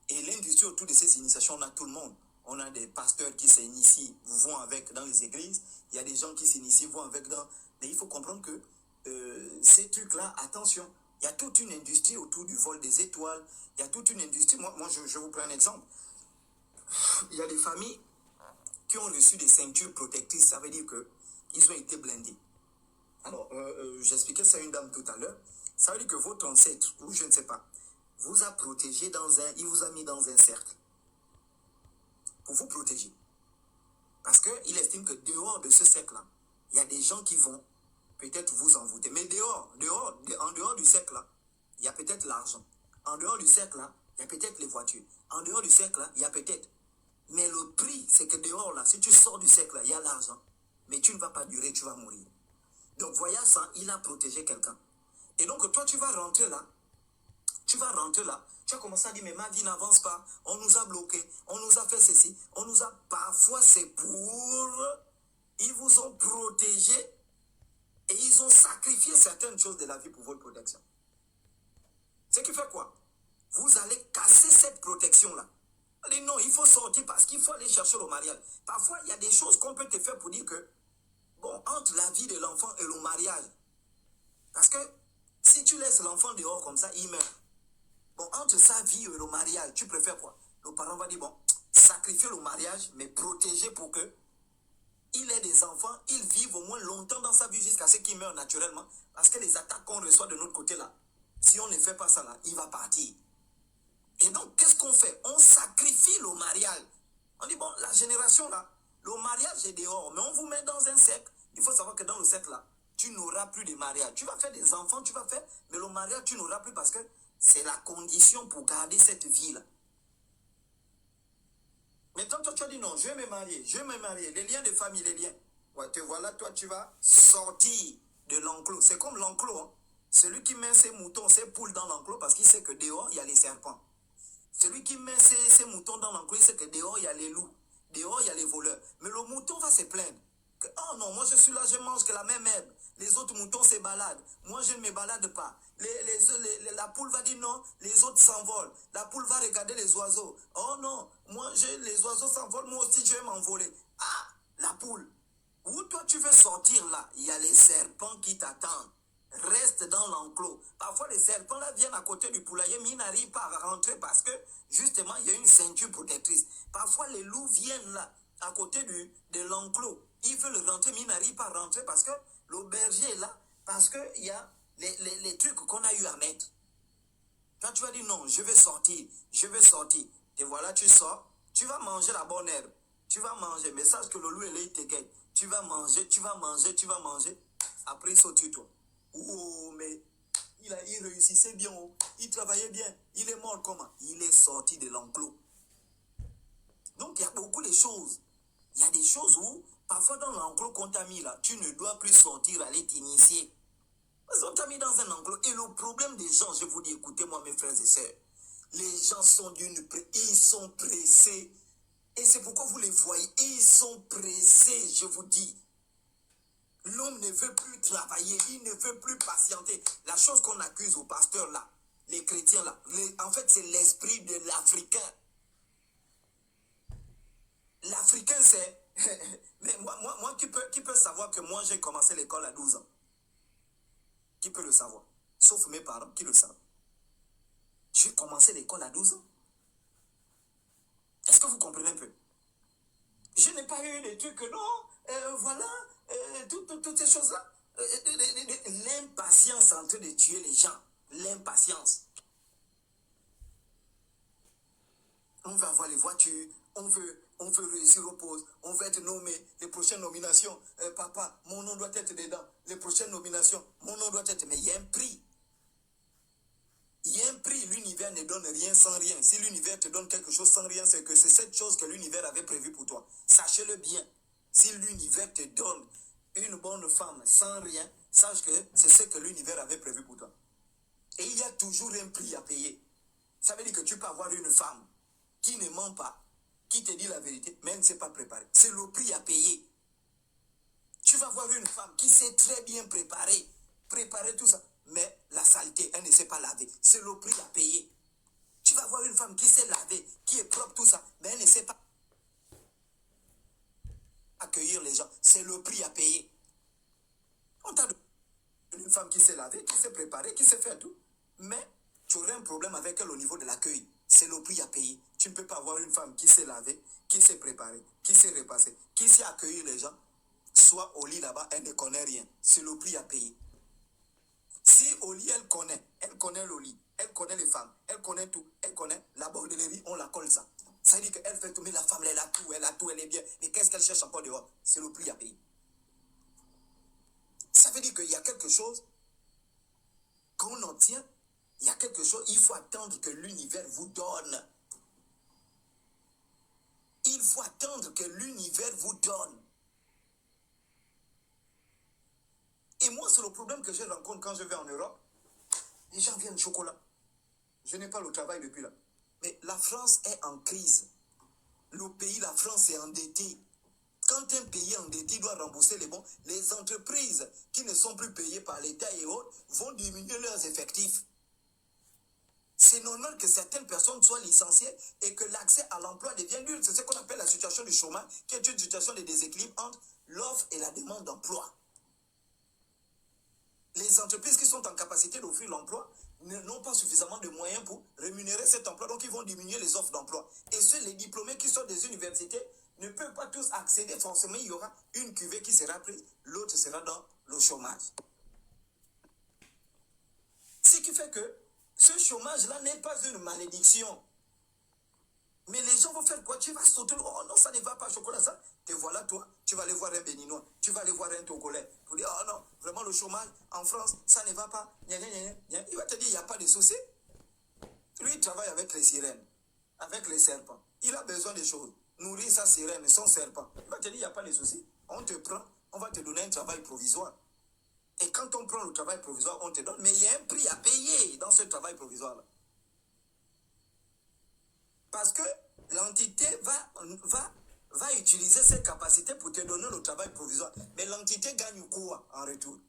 Et l'industrie autour de ces initiations, on a tout le monde. On a des pasteurs qui s'initient, vont avec dans les églises. Il y a des gens qui s'initient, vont avec dans... Mais il faut comprendre que ces trucs-là, attention, il y a toute une industrie autour du vol des étoiles. Il y a toute une industrie. Moi je vous prends un exemple. Il y a des familles qui ont reçu des ceintures protectrices. Ça veut dire qu'ils ont été blindés. Alors, j'expliquais ça à une dame tout à l'heure. Ça veut dire que votre ancêtre, ou je ne sais pas, vous a protégé il vous a mis dans un cercle. Pour vous protéger. Parce qu'il estime que dehors de ce cercle-là, il y a des gens qui vont peut-être vous envoûter. Mais en dehors du cercle-là, il y a peut-être l'argent. En dehors du cercle-là, il y a peut-être les voitures. En dehors du cercle-là, il y a peut-être. Mais le prix, c'est que dehors, là, si tu sors du cercle, il y a l'argent, mais tu ne vas pas durer, tu vas mourir. Donc, voyant ça, il a protégé quelqu'un. Et donc, toi, tu vas rentrer là, tu vas commencer à dire, mais ma vie n'avance pas, on nous a bloqués, on nous a fait ceci, parfois c'est pour, ils vous ont protégé et ils ont sacrifié certaines choses de la vie pour votre protection. Ce qui fait quoi? Vous allez casser cette protection-là. Allez, non, il faut sortir parce qu'il faut aller chercher le mariage. Parfois, il y a des choses qu'on peut te faire pour dire que, bon, entre la vie de l'enfant et le mariage, parce que si tu laisses l'enfant dehors comme ça, il meurt. Bon, entre sa vie et le mariage, tu préfères quoi? Le parent va dire, bon, sacrifier le mariage, mais protéger pour que il ait des enfants, il vive au moins longtemps dans sa vie jusqu'à ce qu'il meure naturellement. Parce que les attaques qu'on reçoit de notre côté là, si on ne fait pas ça là, il va partir. Et donc, qu'est-ce qu'on fait? On sacrifie le mariage. On dit, bon, la génération là, le mariage est dehors, mais on vous met dans un cercle. Il faut savoir que dans le cercle là, tu n'auras plus de mariage. Tu vas faire des enfants, tu vas faire, mais le mariage, tu n'auras plus parce que c'est la condition pour garder cette vie-là. Maintenant, toi, tu as dit non, je vais me marier, les liens de famille, les liens. Ouais, te voilà, toi, tu vas sortir de l'enclos. C'est comme l'enclos, hein. Celui qui met ses moutons, ses poules dans l'enclos parce qu'il sait que dehors, il y a les serpents. Celui qui met ses moutons dans l'enclos, il sait que dehors, il y a les loups. Dehors, il y a les voleurs. Mais le mouton va se plaindre. Que, oh non, moi je suis là, je mange que la même herbe. Les autres moutons se baladent. Moi, je ne me balade pas. La poule va dire non, les autres s'envolent. La poule va regarder les oiseaux. Oh non, les oiseaux s'envolent, moi aussi je vais m'envoler. Ah, la poule. Où toi tu veux sortir là, il y a les serpents qui t'attendent. Reste dans l'enclos. Parfois les serpents là viennent à côté du poulailler, mais ils n'arrivent pas à rentrer parce que justement il y a une ceinture protectrice. Parfois les loups viennent là, à côté de l'enclos. Ils veulent rentrer, mais ils n'arrivent pas à rentrer parce que le berger est là, parce qu'il y a les trucs qu'on a eu à mettre. Quand tu vas dire non, je vais sortir. Et voilà, tu sors, tu vas manger la bonne herbe. Tu vas manger, mais sache que le loup, il te gagne. Tu vas manger. Après, il saute sur toi. Oh, mais il réussissait bien, il travaillait bien. Il est mort comment? Il est sorti de l'enclos. Donc, il y a beaucoup de choses. Il y a des choses où, parfois dans l'enclos qu'on t'a mis là, tu ne dois plus sortir, aller t'initier. Parce qu'on t'a mis dans un enclos. Et le problème des gens, je vous dis, écoutez-moi mes frères et sœurs, les gens sont ils sont pressés. Et c'est pourquoi vous les voyez, ils sont pressés, je vous dis. L'homme ne veut plus travailler, il ne veut plus patienter. La chose qu'on accuse aux pasteurs là, les chrétiens là, en fait c'est l'esprit de l'Africain. L'Africain c'est... Mais moi qui peut savoir que moi j'ai commencé l'école à 12 ans? Qui peut le savoir? Sauf mes parents qui le savent. J'ai commencé l'école à 12 ans. Est-ce que vous comprenez un peu? Je n'ai pas eu des trucs, non, voilà, toutes ces choses-là. L'impatience en train de tuer les gens. L'impatience. On veut avoir les voitures, on veut réussir au poste, on veut être nommé. Les prochaines nominations, papa, mon nom doit être dedans. Les prochaines nominations, mon nom doit être... Mais il y a un prix. Il y a un prix, l'univers ne donne rien sans rien. Si l'univers te donne quelque chose sans rien, c'est que c'est cette chose que l'univers avait prévue pour toi. Sachez-le bien. Si l'univers te donne une bonne femme sans rien, sache que c'est ce que l'univers avait prévu pour toi. Et il y a toujours un prix à payer. Ça veut dire que tu peux avoir une femme qui ne ment pas, qui te dit la vérité, mais elle ne s'est pas préparée. C'est le prix à payer. Tu vas voir une femme qui s'est très bien préparée, tout ça. Mais la saleté, elle ne sait pas laver. C'est le prix à payer. Tu vas voir une femme qui sait laver, qui est propre, tout ça, mais elle ne sait pas accueillir les gens. C'est le prix à payer. On t'a donné une femme qui sait laver, qui sait préparer, qui sait faire tout. Mais tu aurais un problème avec elle au niveau de l'accueil. C'est le prix à payer. Tu ne peux pas avoir une femme qui sait laver, qui sait préparer, qui sait repasser, qui sait accueillir les gens. Soit au lit là-bas, elle ne connaît rien. C'est le prix à payer. Si au lit, elle connaît le lit, elle connaît les femmes, elle connaît tout, elle connaît la bordellerie, on la colle ça. Ça veut dire qu'elle fait tout, mais la femme, elle a tout, elle est bien. Mais qu'est-ce qu'elle cherche encore dehors? C'est le prix à payer. Ça veut dire qu'il y a quelque chose qu'on obtient, il y a quelque chose, il faut attendre que l'univers vous donne. Il faut faut attendre que l'univers vous donne. Et moi, c'est le problème que je rencontre quand je vais en Europe. Les gens viennent chocolat. Je n'ai pas le travail depuis là. Mais la France est en crise. Le pays, la France, est endetté. Quand un pays endetté doit rembourser les bons, les entreprises qui ne sont plus payées par l'État et autres vont diminuer leurs effectifs. C'est normal que certaines personnes soient licenciées et que l'accès à l'emploi devienne dur. C'est ce qu'on appelle la situation du chômage, qui est une situation de déséquilibre entre l'offre et la demande d'emploi. Les entreprises qui sont en capacité d'offrir l'emploi n'ont pas suffisamment de moyens pour rémunérer cet emploi, donc ils vont diminuer les offres d'emploi. Et ceux, les diplômés qui sortent des universités, ne peuvent pas tous accéder. Forcément, il y aura une cuvée qui sera prise, l'autre sera dans le chômage. Ce qui fait que ce chômage-là n'est pas une malédiction. Mais les gens vont faire quoi? Tu vas sauter, oh non, ça ne va pas, chocolat, ça. Te voilà, toi, tu vas aller voir un Béninois, tu vas aller voir un Togolais, pour dire, oh non, vraiment le chômage en France, ça ne va pas. Il va te dire, il n'y a pas de souci. Lui, il travaille avec les sirènes, avec les serpents. Il a besoin de choses. Nourrir sa sirène et son serpent. Il va te dire, il n'y a pas de souci. On te prend, on va te donner un travail provisoire. Et quand on prend le travail provisoire, on te donne, mais il y a un prix à payer dans ce travail provisoire-là. Parce que l'entité va utiliser ses capacités pour te donner le travail provisoire. Mais l'entité gagne quoi en retour?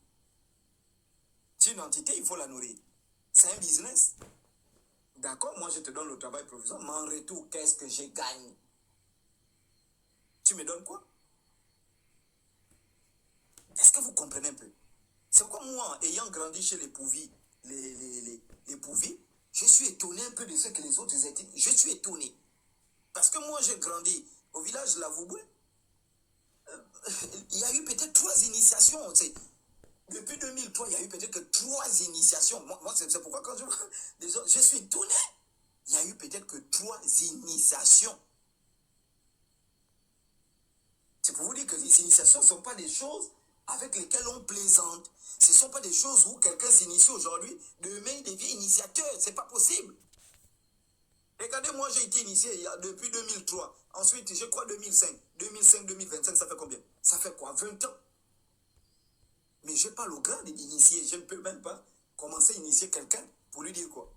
C'est une entité, il faut la nourrir. C'est un business. D'accord, moi je te donne le travail provisoire, mais en retour, qu'est-ce que je gagne? Tu me donnes quoi? Est-ce que vous comprenez un peu? C'est comme moi, ayant grandi chez les Pouvis, les Pouvis, je suis étonné un peu de ce que les autres étaient. Je suis étonné. Parce que moi, j'ai grandi au village de la Vouboué. Il y a eu peut-être 3 initiations. Depuis 2003, il y a eu peut-être que 3 initiations. Moi c'est pourquoi quand je suis étonné. Il y a eu peut-être que 3 initiations. C'est pour vous dire que les initiations ne sont pas des choses avec lesquelles on plaisante. Ce ne sont pas des choses où quelqu'un s'initie aujourd'hui, demain il devient initiateur. Ce n'est pas possible. Regardez, moi j'ai été initié depuis 2003. Ensuite, je crois 2005. 2005, 2025, ça fait combien? Ça fait quoi? 20 ans. Mais je n'ai pas le grade d'initier. Je ne peux même pas commencer à initier quelqu'un pour lui dire quoi.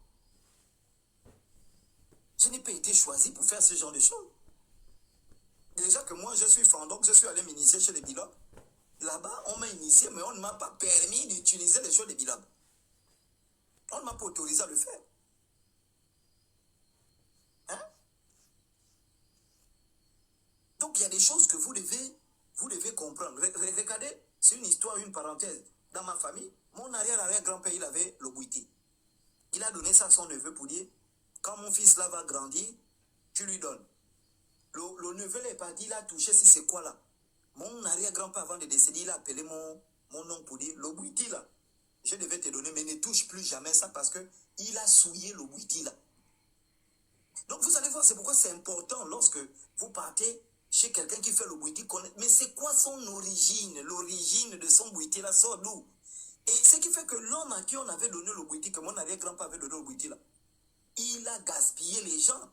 Je n'ai pas été choisi pour faire ce genre de choses. Déjà que moi je suis fan, donc je suis allé m'initier chez les Bilobs. Là-bas, on m'a initié, mais on ne m'a pas permis d'utiliser les choses des Bilobs. On ne m'a pas autorisé à le faire. Hein? Donc il y a des choses que vous devez comprendre. Regardez, c'est une histoire, une parenthèse. Dans ma famille, mon arrière-grand-père, il avait le bouiti. Il a donné ça à son neveu pour dire, quand mon fils là va grandir, tu lui donnes. Le neveu n'est pas dit, il a touché, si c'est quoi là? Mon arrière-grand-père, avant de décéder, il a appelé mon oncle pour dire, le bouiti là, je devais te donner, mais ne touche plus jamais ça parce qu'il a souillé le bouiti là. Donc vous allez voir, c'est pourquoi c'est important lorsque vous partez chez quelqu'un qui fait le bouiti, mais c'est quoi son origine? L'origine de son bouiti là sort d'où? Et ce qui fait que l'homme à qui on avait donné le bouiti, que mon arrière-grand-père avait donné le bouiti là, il a gaspillé les gens.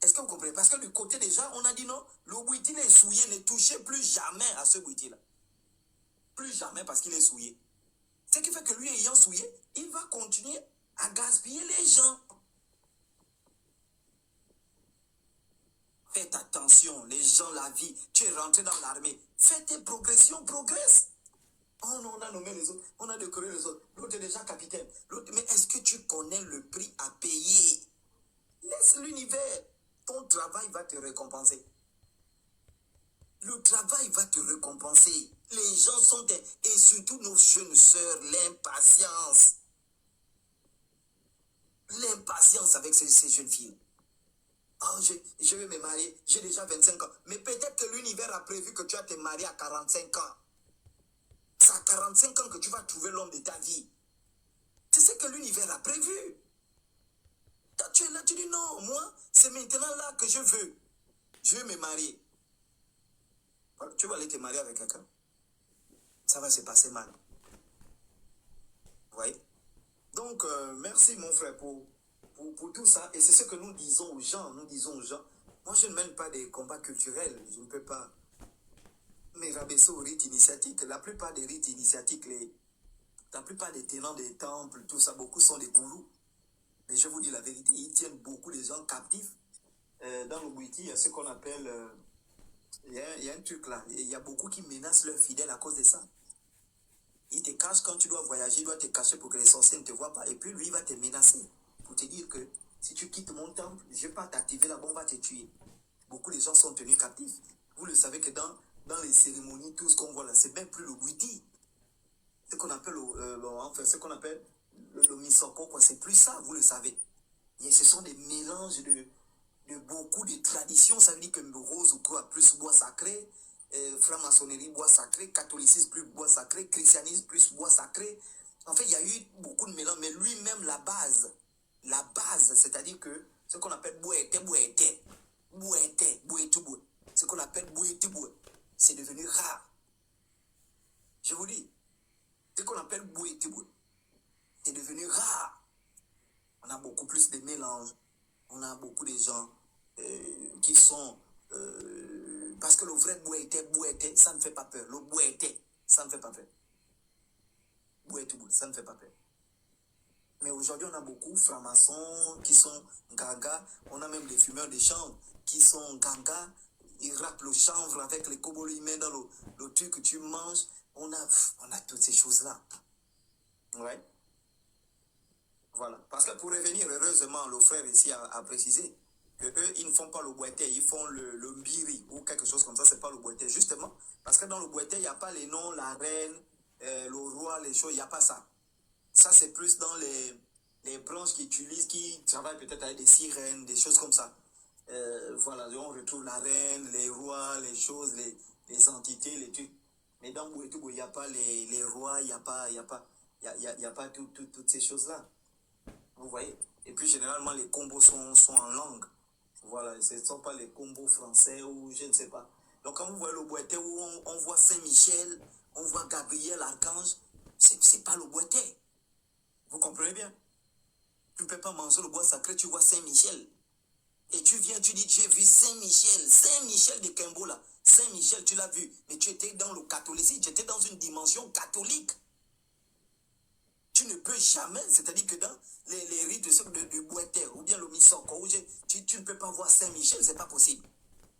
Est-ce que vous comprenez? Parce que du côté des gens, on a dit non, le bouiti est souillé, ne touchez plus jamais à ce bouiti-là. Plus jamais parce qu'il est souillé. Ce qui fait que lui, ayant souillé, il va continuer à gaspiller les gens. Faites attention, les gens, la vie. Tu es rentré dans l'armée. Fais tes progressions, progresse. Oh non, on a nommé les autres, on a décoré les autres. L'autre est déjà capitaine. Mais est-ce que tu connais le prix à payer? Laisse l'univers. Ton travail va te récompenser. Le travail va te récompenser. Les gens sont... Et surtout nos jeunes sœurs, l'impatience. L'impatience avec ces jeunes filles. Oh, je vais me marier, j'ai déjà 25 ans. Mais peut-être que l'univers a prévu que tu vas te marier à 45 ans. C'est à 45 ans que tu vas trouver l'homme de ta vie. C'est ce que l'univers a prévu. Quand tu es là, tu dis non, moi, c'est maintenant là que je veux. Je veux me marier. Tu vas aller te marier avec quelqu'un. Ça va se passer mal. Vous voyez? Donc, merci mon frère pour tout ça. Et c'est ce que nous disons aux gens. Nous disons aux gens, Moi, je ne mène pas des combats culturels. Je ne peux pas me rabaisser aux rites initiatiques. La plupart des rites initiatiques, la plupart des tenants des temples, tout ça, beaucoup sont des gourous. Mais je vous dis la vérité, ils tiennent beaucoup de gens captifs. Dans le Bouiti, il y a ce qu'on appelle... il y a un truc là. Il y a beaucoup qui menacent leurs fidèles à cause de ça. Il te cache quand tu dois voyager, il doit te cacher pour que les sorciers ne te voient pas. Et puis lui, il va te menacer pour te dire que si tu quittes mon temple, je ne vais pas t'activer là-bas, on va te tuer. Beaucoup de gens sont tenus captifs. Vous le savez que dans les cérémonies, tout ce qu'on voit là, c'est même plus le Bouiti. Ce qu'on appelle, le Misoko, quoi, c'est plus ça, vous le savez. Et ce sont des mélanges de beaucoup de traditions. Ça veut dire que Rose ou quoi, plus bois sacré, franc-maçonnerie, bois sacré, catholicisme, plus bois sacré, christianisme, plus bois sacré. En fait, il y a eu beaucoup de mélanges, mais lui-même, la base, c'est-à-dire que ce qu'on appelle ce qu'on appelle c'est devenu rare. Je vous dis, ce qu'on appelle c'est devenu rare. On a beaucoup plus de mélanges. On a beaucoup de gens qui sont... parce que le vrai Bouété, ça ne fait pas peur. Le Bouété, ça ne fait pas peur. Ça ne fait pas peur. Mais aujourd'hui, on a beaucoup de francs-maçons qui sont gaga. On a même des fumeurs de chanvre qui sont gaga. Ils rappent le chanvre avec les cobolos, ils mettent dans le truc que tu manges. On a toutes ces choses-là. Ouais. Voilà. Parce que pour revenir, heureusement, le frère ici a précisé que eux, ils ne font pas le boité, ils font le mbiri ou quelque chose comme ça, c'est pas le boité. Justement, parce que dans le boité, il n'y a pas les noms, la reine, le roi, les choses, il n'y a pas ça. Ça, c'est plus dans les branches qui utilisent, qui travaillent peut-être avec des sirènes, des choses comme ça. Voilà, on retrouve la reine, les rois, les choses, les entités, les trucs. Mais dans Bouétou, il n'y a pas les rois, il n'y a pas toutes ces choses-là. Vous voyez? Et puis, généralement, les combos sont en langue. Voilà, ce ne sont pas les combos français ou je ne sais pas. Donc, quand vous voyez le boité où on voit Saint-Michel, on voit Gabriel, l'archange, c'est pas le boité. Vous comprenez bien? Tu ne peux pas manger le bois sacré, tu vois Saint-Michel. Et tu viens, tu dis, j'ai vu Saint-Michel. Saint-Michel de Kimbo, là. Saint-Michel, tu l'as vu. Mais tu étais dans le catholicisme, tu étais dans une dimension catholique. Tu ne peux jamais, c'est-à-dire que dans les rites de Bouété, ou bien le Misoko, tu ne peux pas voir Saint-Michel, c'est pas possible.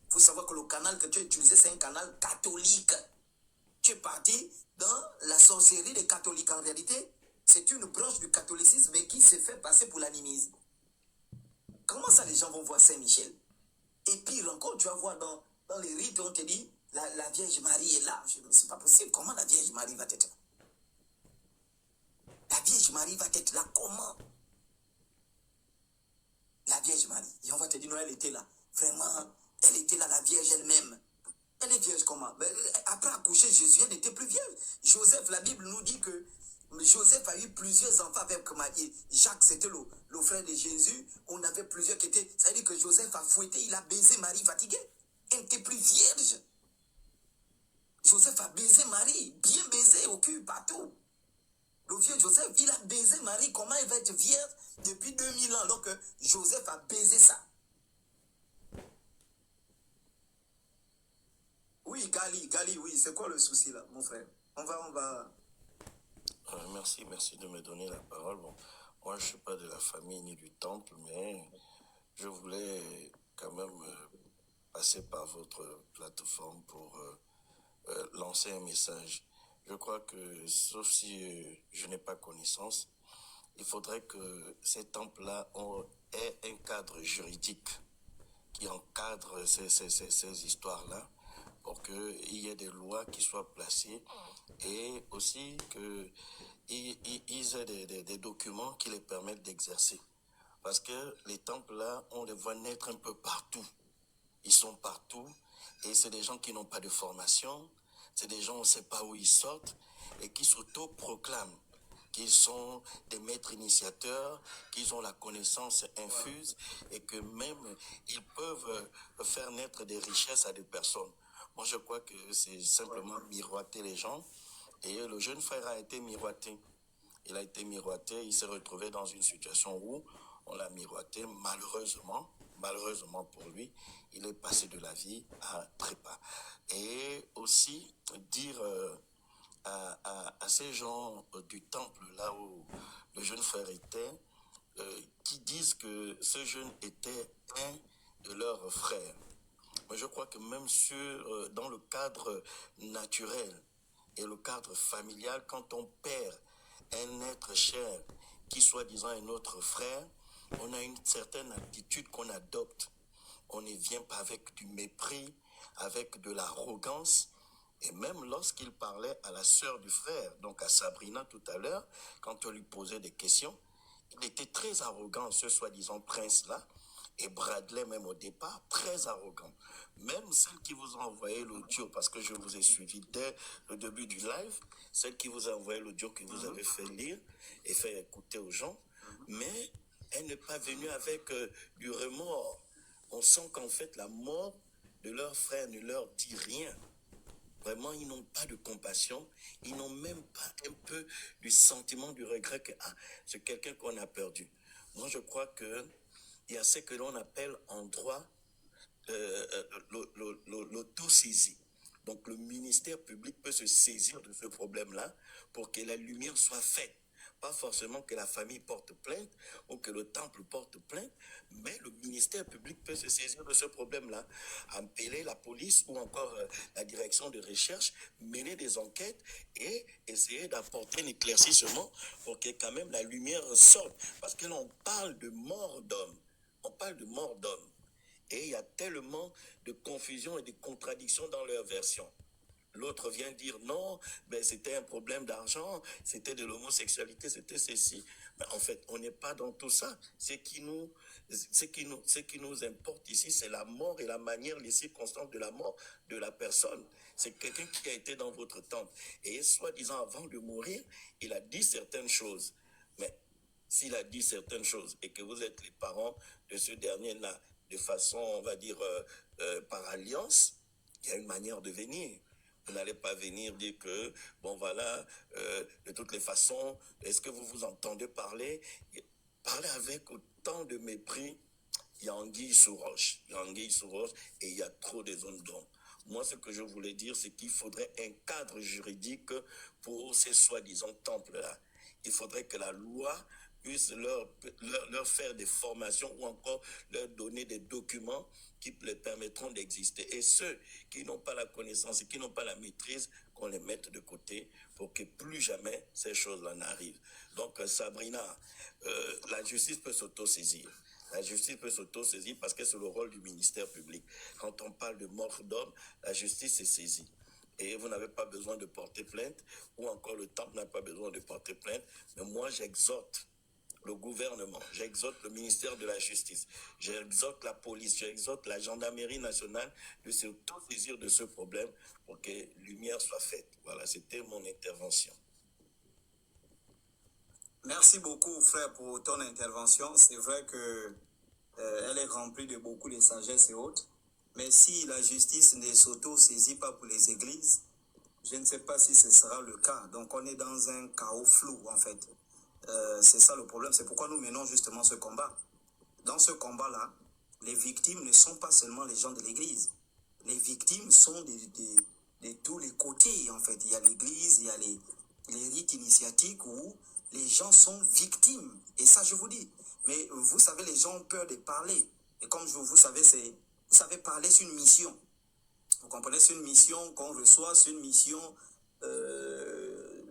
Il faut savoir que le canal que tu as utilisé, c'est un canal catholique. Tu es parti dans la sorcellerie des catholiques. En réalité, c'est une branche du catholicisme, mais qui s'est fait passer pour l'animisme. Comment ça, les gens vont voir Saint-Michel? Et pire encore, tu vas voir dans les rites, on te dit, la Vierge Marie est là. C'est pas possible. Comment la Vierge Marie va être là? La Vierge Marie va être là comment? La Vierge Marie. Et on va te dire, non, elle était là. Vraiment, elle était là, la Vierge elle-même. Elle est vierge comment? Après accoucher Jésus, elle n'était plus vierge. Joseph, la Bible nous dit que Joseph a eu plusieurs enfants avec Marie. Jacques, c'était le frère de Jésus. On avait plusieurs qui étaient... Ça veut dire que Joseph a fouetté, il a baisé Marie fatiguée. Elle n'était plus vierge. Joseph a baisé Marie, bien baisé au cul, partout. Le vieux Joseph, il a baisé Marie. Comment elle va être vierge depuis 2000 ans alors que Joseph a baisé ça? Oui, Gali, oui, c'est quoi le souci là, mon frère? On va... Merci de me donner la parole. Bon, moi, je ne suis pas de la famille ni du temple, mais je voulais quand même passer par votre plateforme pour lancer un message. Je crois que, sauf si je n'ai pas connaissance, il faudrait que ces temples-là aient un cadre juridique qui encadre ces histoires-là, pour qu'il y ait des lois qui soient placées et aussi qu'ils aient des documents qui les permettent d'exercer. Parce que les temples-là, on les voit naître un peu partout. Ils sont partout et c'est des gens qui n'ont pas de formation, c'est des gens, on ne sait pas où ils sortent et qui s'auto-proclament qu'ils sont des maîtres initiateurs, qu'ils ont la connaissance infuse et que même ils peuvent faire naître des richesses à des personnes. Moi, je crois que c'est simplement miroiter les gens. Et le jeune frère a été miroité. Il a été miroité, il s'est retrouvé dans une situation où on l'a miroité, malheureusement pour lui, il est passé de la vie à trépas. Et aussi dire à ces gens du temple, là où le jeune frère était, qui disent que ce jeune était un de leurs frères. Mais je crois que même dans le cadre naturel et le cadre familial, quand on perd un être cher qui soi-disant est notre frère, on a une certaine attitude qu'on adopte. On ne vient pas avec du mépris, avec de l'arrogance. Et même lorsqu'il parlait à la sœur du frère, donc à Sabrina tout à l'heure, quand on lui posait des questions, il était très arrogant, ce soi-disant prince-là, et Bradley même au départ, très arrogant. Même celle qui vous a envoyé l'audio, parce que je vous ai suivi dès le début du live, celle qui vous a envoyé l'audio que vous avez fait lire et fait écouter aux gens, mais elle n'est pas venue avec du remords. On sent qu'en fait la mort de leur frère ne leur dit rien. Vraiment, ils n'ont pas de compassion, ils n'ont même pas un peu du sentiment, du regret que c'est quelqu'un qu'on a perdu. Moi, je crois qu'il y a ce que l'on appelle en droit l'autosaisie. Donc, le ministère public peut se saisir de ce problème-là pour que la lumière soit faite. Pas forcément que la famille porte plainte ou que le temple porte plainte, mais le ministère public peut se saisir de ce problème-là, appeler la police ou encore la direction de recherche, mener des enquêtes et essayer d'apporter un éclaircissement pour que quand même la lumière sorte. Parce que là, on parle de mort d'homme. On parle de mort d'homme. Et il y a tellement de confusion et de contradictions dans leur version. L'autre vient dire non, ben c'était un problème d'argent, c'était de l'homosexualité, c'était ceci. Mais en fait, on n'est pas dans tout ça. Ce qui nous importe ici, c'est la mort et la manière, les circonstances de la mort de la personne. C'est quelqu'un qui a été dans votre temple. Et soi-disant, avant de mourir, il a dit certaines choses. Mais s'il a dit certaines choses et que vous êtes les parents de ce dernier-là, de façon, on va dire, par alliance, il y a une manière de venir. Vous n'allez pas venir dire que, bon voilà, de toutes les façons, est-ce que vous vous entendez parler? Parler avec autant de mépris, il y a anguille sous roche. Il y a anguille sous roche et il y a trop de zones d'ombre. Moi, ce que je voulais dire, c'est qu'il faudrait un cadre juridique pour ces soi-disant temples-là. Il faudrait que la loi puisse leur faire des formations ou encore leur donner des documents qui les permettront d'exister. Et ceux qui n'ont pas la connaissance et qui n'ont pas la maîtrise, qu'on les mette de côté pour que plus jamais ces choses-là n'arrivent. Donc, Sabrina, la justice peut s'auto-saisir. La justice peut s'auto-saisir parce que c'est le rôle du ministère public. Quand on parle de mort d'homme, la justice est saisie. Et vous n'avez pas besoin de porter plainte, ou encore le temple n'a pas besoin de porter plainte. Mais moi, j'exhorte le gouvernement, j'exhorte le ministère de la Justice, j'exhorte la police, j'exhorte la gendarmerie nationale de s'auto-saisir de ce problème pour que lumière soit faite. Voilà, c'était mon intervention. Merci beaucoup, frère, pour ton intervention. C'est vrai que elle est remplie de beaucoup de sagesse et autres. Mais si la justice ne s'auto-saisit pas pour les églises, je ne sais pas si ce sera le cas. Donc, on est dans un chaos flou, en fait. C'est ça le problème. C'est pourquoi nous menons justement ce combat. Dans ce combat-là, les victimes ne sont pas seulement les gens de l'église. Les victimes sont de tous les côtés, en fait. Il y a l'église, il y a les rites initiatiques où les gens sont victimes. Et ça, je vous dis. Mais vous savez, les gens ont peur de parler. Et comme vous savez, vous savez, parler, c'est une mission. Vous comprenez, c'est une mission qu'on reçoit, c'est une mission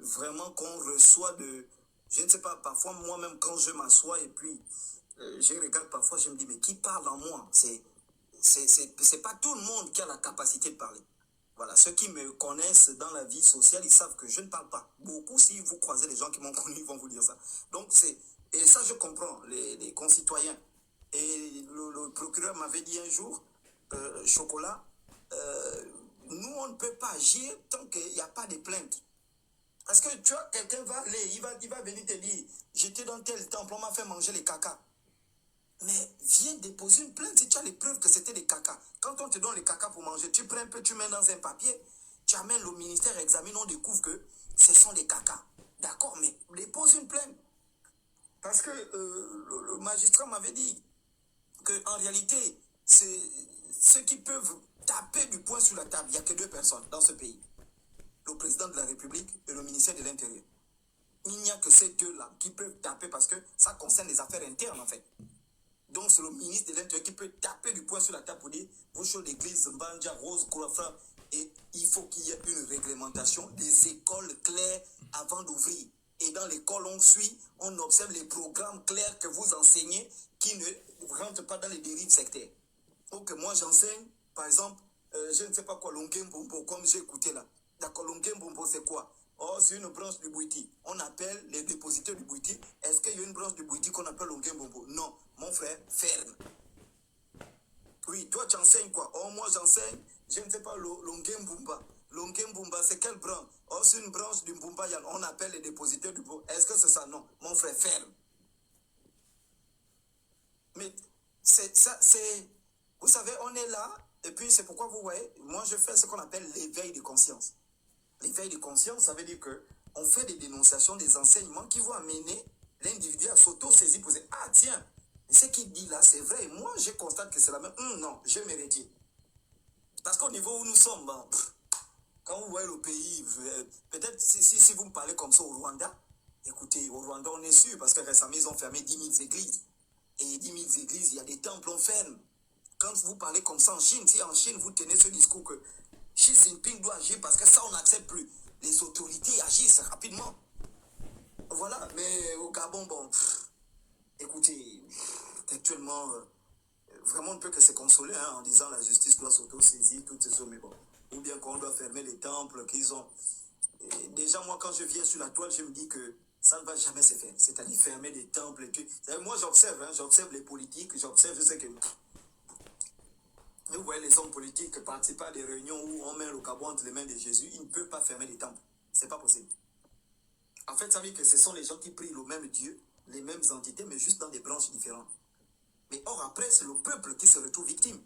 vraiment qu'on reçoit de... Je ne sais pas, parfois moi-même quand je m'assois et puis je regarde parfois, je me dis, mais qui parle en moi? C'est pas tout le monde qui a la capacité de parler. Voilà, ceux qui me connaissent dans la vie sociale, ils savent que je ne parle pas. Beaucoup, si vous croisez les gens qui m'ont connu, ils vont vous dire ça. Donc, et ça, je comprends, les concitoyens. Et le procureur m'avait dit un jour, Chocolat, nous, on ne peut pas agir tant qu'il n'y a pas de plainte. Parce que tu vois, quelqu'un va aller, il va venir te dire, j'étais dans tel temple, on m'a fait manger les caca. Mais viens déposer une plainte si tu as les preuves que c'était des caca. Quand on te donne les caca pour manger, tu prends un peu, tu mets dans un papier, tu amènes le ministère, examine, on découvre que ce sont des caca. D'accord, mais dépose une plainte. Parce que le magistrat m'avait dit, qu'en réalité, c'est ceux qui peuvent taper du poing sur la table, il n'y a que deux personnes dans ce pays. Le président de la République et le ministère de l'Intérieur. Il n'y a que ces deux-là qui peuvent taper parce que ça concerne les affaires internes en fait. Donc c'est le ministre de l'Intérieur qui peut taper du poing sur la table pour dire vos choses d'église, Mbanja, Rose, Kourafra, et il faut qu'il y ait une réglementation, des écoles claires avant d'ouvrir. Et dans l'école, on suit, on observe les programmes clairs que vous enseignez qui ne rentrent pas dans les dérives sectaires. Donc moi j'enseigne, par exemple, je ne sais pas quoi, Longem Bombo, comme j'ai écouté là. D'accord, Longem Bombo c'est quoi? Oh, c'est une branche du Bouiti. On appelle les dépositaires du Bouiti. Est-ce qu'il y a une branche du Bouiti qu'on appelle Longem Bombo? Non, mon frère, ferme. Oui, toi tu enseignes quoi? Oh, moi j'enseigne, je ne sais pas, Longem Bumba. Longem Bumba, c'est quelle branche? Oh, c'est une branche du Mbumba, on appelle les dépositaires du Bouiti. Est-ce que c'est ça? Non, mon frère, ferme. Mais c'est ça, c'est... Vous savez, on est là, et puis c'est pourquoi vous voyez, moi je fais ce qu'on appelle l'éveil de conscience. L'éveil de conscience, ça veut dire qu'on fait des dénonciations, des enseignements qui vont amener l'individu à s'auto-saisir pour dire, ah tiens, ce qu'il dit là, c'est vrai, moi je constate que c'est la même. Non, je me retire. Parce qu'au niveau où nous sommes, bon, quand vous voyez le pays, peut-être si vous me parlez comme ça au Rwanda, écoutez, au Rwanda on est sûr, parce que récemment ils ont fermé 10 000 églises. Et 10 000 églises, il y a des temples, on ferme. Quand vous parlez comme ça en Chine, si en Chine vous tenez ce discours que Xi Jinping doit agir parce que ça on n'accepte plus, les autorités agissent rapidement. Voilà, mais au Gabon, bon, écoutez, actuellement, vraiment on ne peut que se consoler en disant la justice doit s'auto-saisir, toutes ces choses, mais bon. Ou bien qu'on doit fermer les temples qu'ils ont. Et déjà, moi, quand je viens sur la toile, je me dis que ça ne va jamais se faire. C'est-à-dire fermer des temples et tout. Moi, j'observe, j'observe les politiques, j'observe, je sais que... Vous voyez les hommes politiques participer à des réunions où on met le cabot entre les mains de Jésus, ils ne peuvent pas fermer les temples. C'est pas possible. En fait, ça veut dire que ce sont les gens qui prient le même Dieu, les mêmes entités, mais juste dans des branches différentes. Mais or, après, c'est le peuple qui se retrouve victime.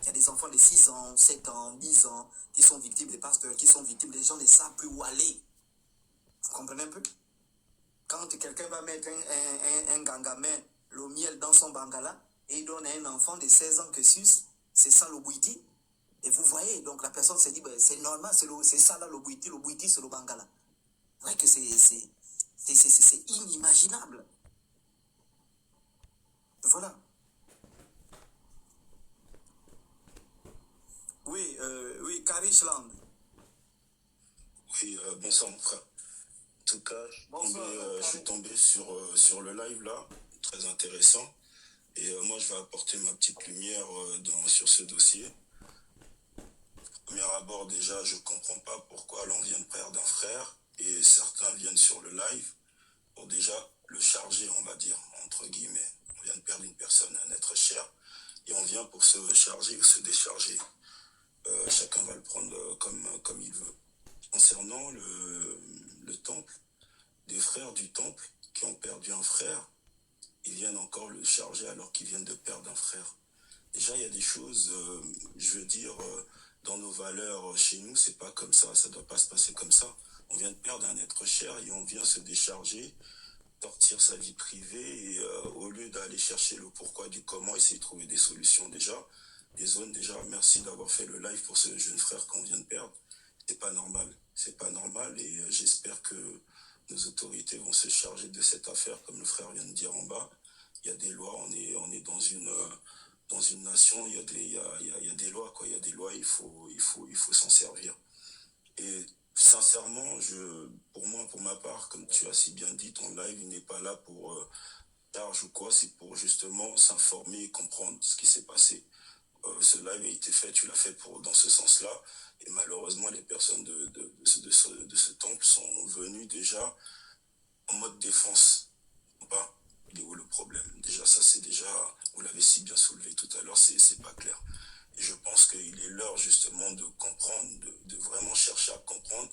Il y a des enfants de 6 ans, 7 ans, 10 ans qui sont victimes des pasteurs, qui sont victimes. Les gens ne savent plus où aller. Vous comprenez un peu? Quand quelqu'un va mettre un gangamin, le miel dans son bangala, et il donne à un enfant de 16 ans que suce, c'est ça le Bouiti. Et vous voyez, donc la personne se dit, ben, c'est normal, c'est ça là le Bouiti c'est le bangala. Vous voyez que c'est inimaginable. Voilà. Oui, oui, Karishland. Oui, bonsoir mon frère. En tout cas, je suis tombé sur le live là, très intéressant. Et moi, je vais apporter ma petite lumière sur ce dossier. Premier abord, déjà, je ne comprends pas pourquoi l'on vient de perdre un frère et certains viennent sur le live pour déjà le charger, on va dire, entre guillemets. On vient de perdre une personne, un être cher, et on vient pour se charger ou se décharger. Chacun va le prendre comme il veut. Concernant le temple, des frères du temple qui ont perdu un frère, ils viennent encore le charger alors qu'ils viennent de perdre un frère. Déjà, il y a des choses, je veux dire, dans nos valeurs chez nous, c'est pas comme ça doit pas se passer comme ça. On vient de perdre un être cher et on vient se décharger, sortir sa vie privée et au lieu d'aller chercher le pourquoi du comment, essayer de trouver des solutions déjà. Les zones, déjà, merci d'avoir fait le live pour ce jeune frère qu'on vient de perdre. C'est pas normal et j'espère que nos autorités vont se charger de cette affaire, comme le frère vient de dire en bas. Il y a des lois, on est dans une nation, il y a des lois, quoi. Il y a des lois, il faut s'en servir. Et sincèrement, pour ma part, comme tu as si bien dit, ton live n'est pas là pour charge ou quoi, c'est pour justement s'informer et comprendre ce qui s'est passé. Ce live a été fait, tu l'as fait dans ce sens-là, et malheureusement les personnes de ce temple sont venues déjà en mode défense. Pas, il est où le problème? Déjà ça c'est déjà, vous l'avez si bien soulevé tout à l'heure, c'est pas clair. Et je pense qu'il est l'heure justement de comprendre, de vraiment chercher à comprendre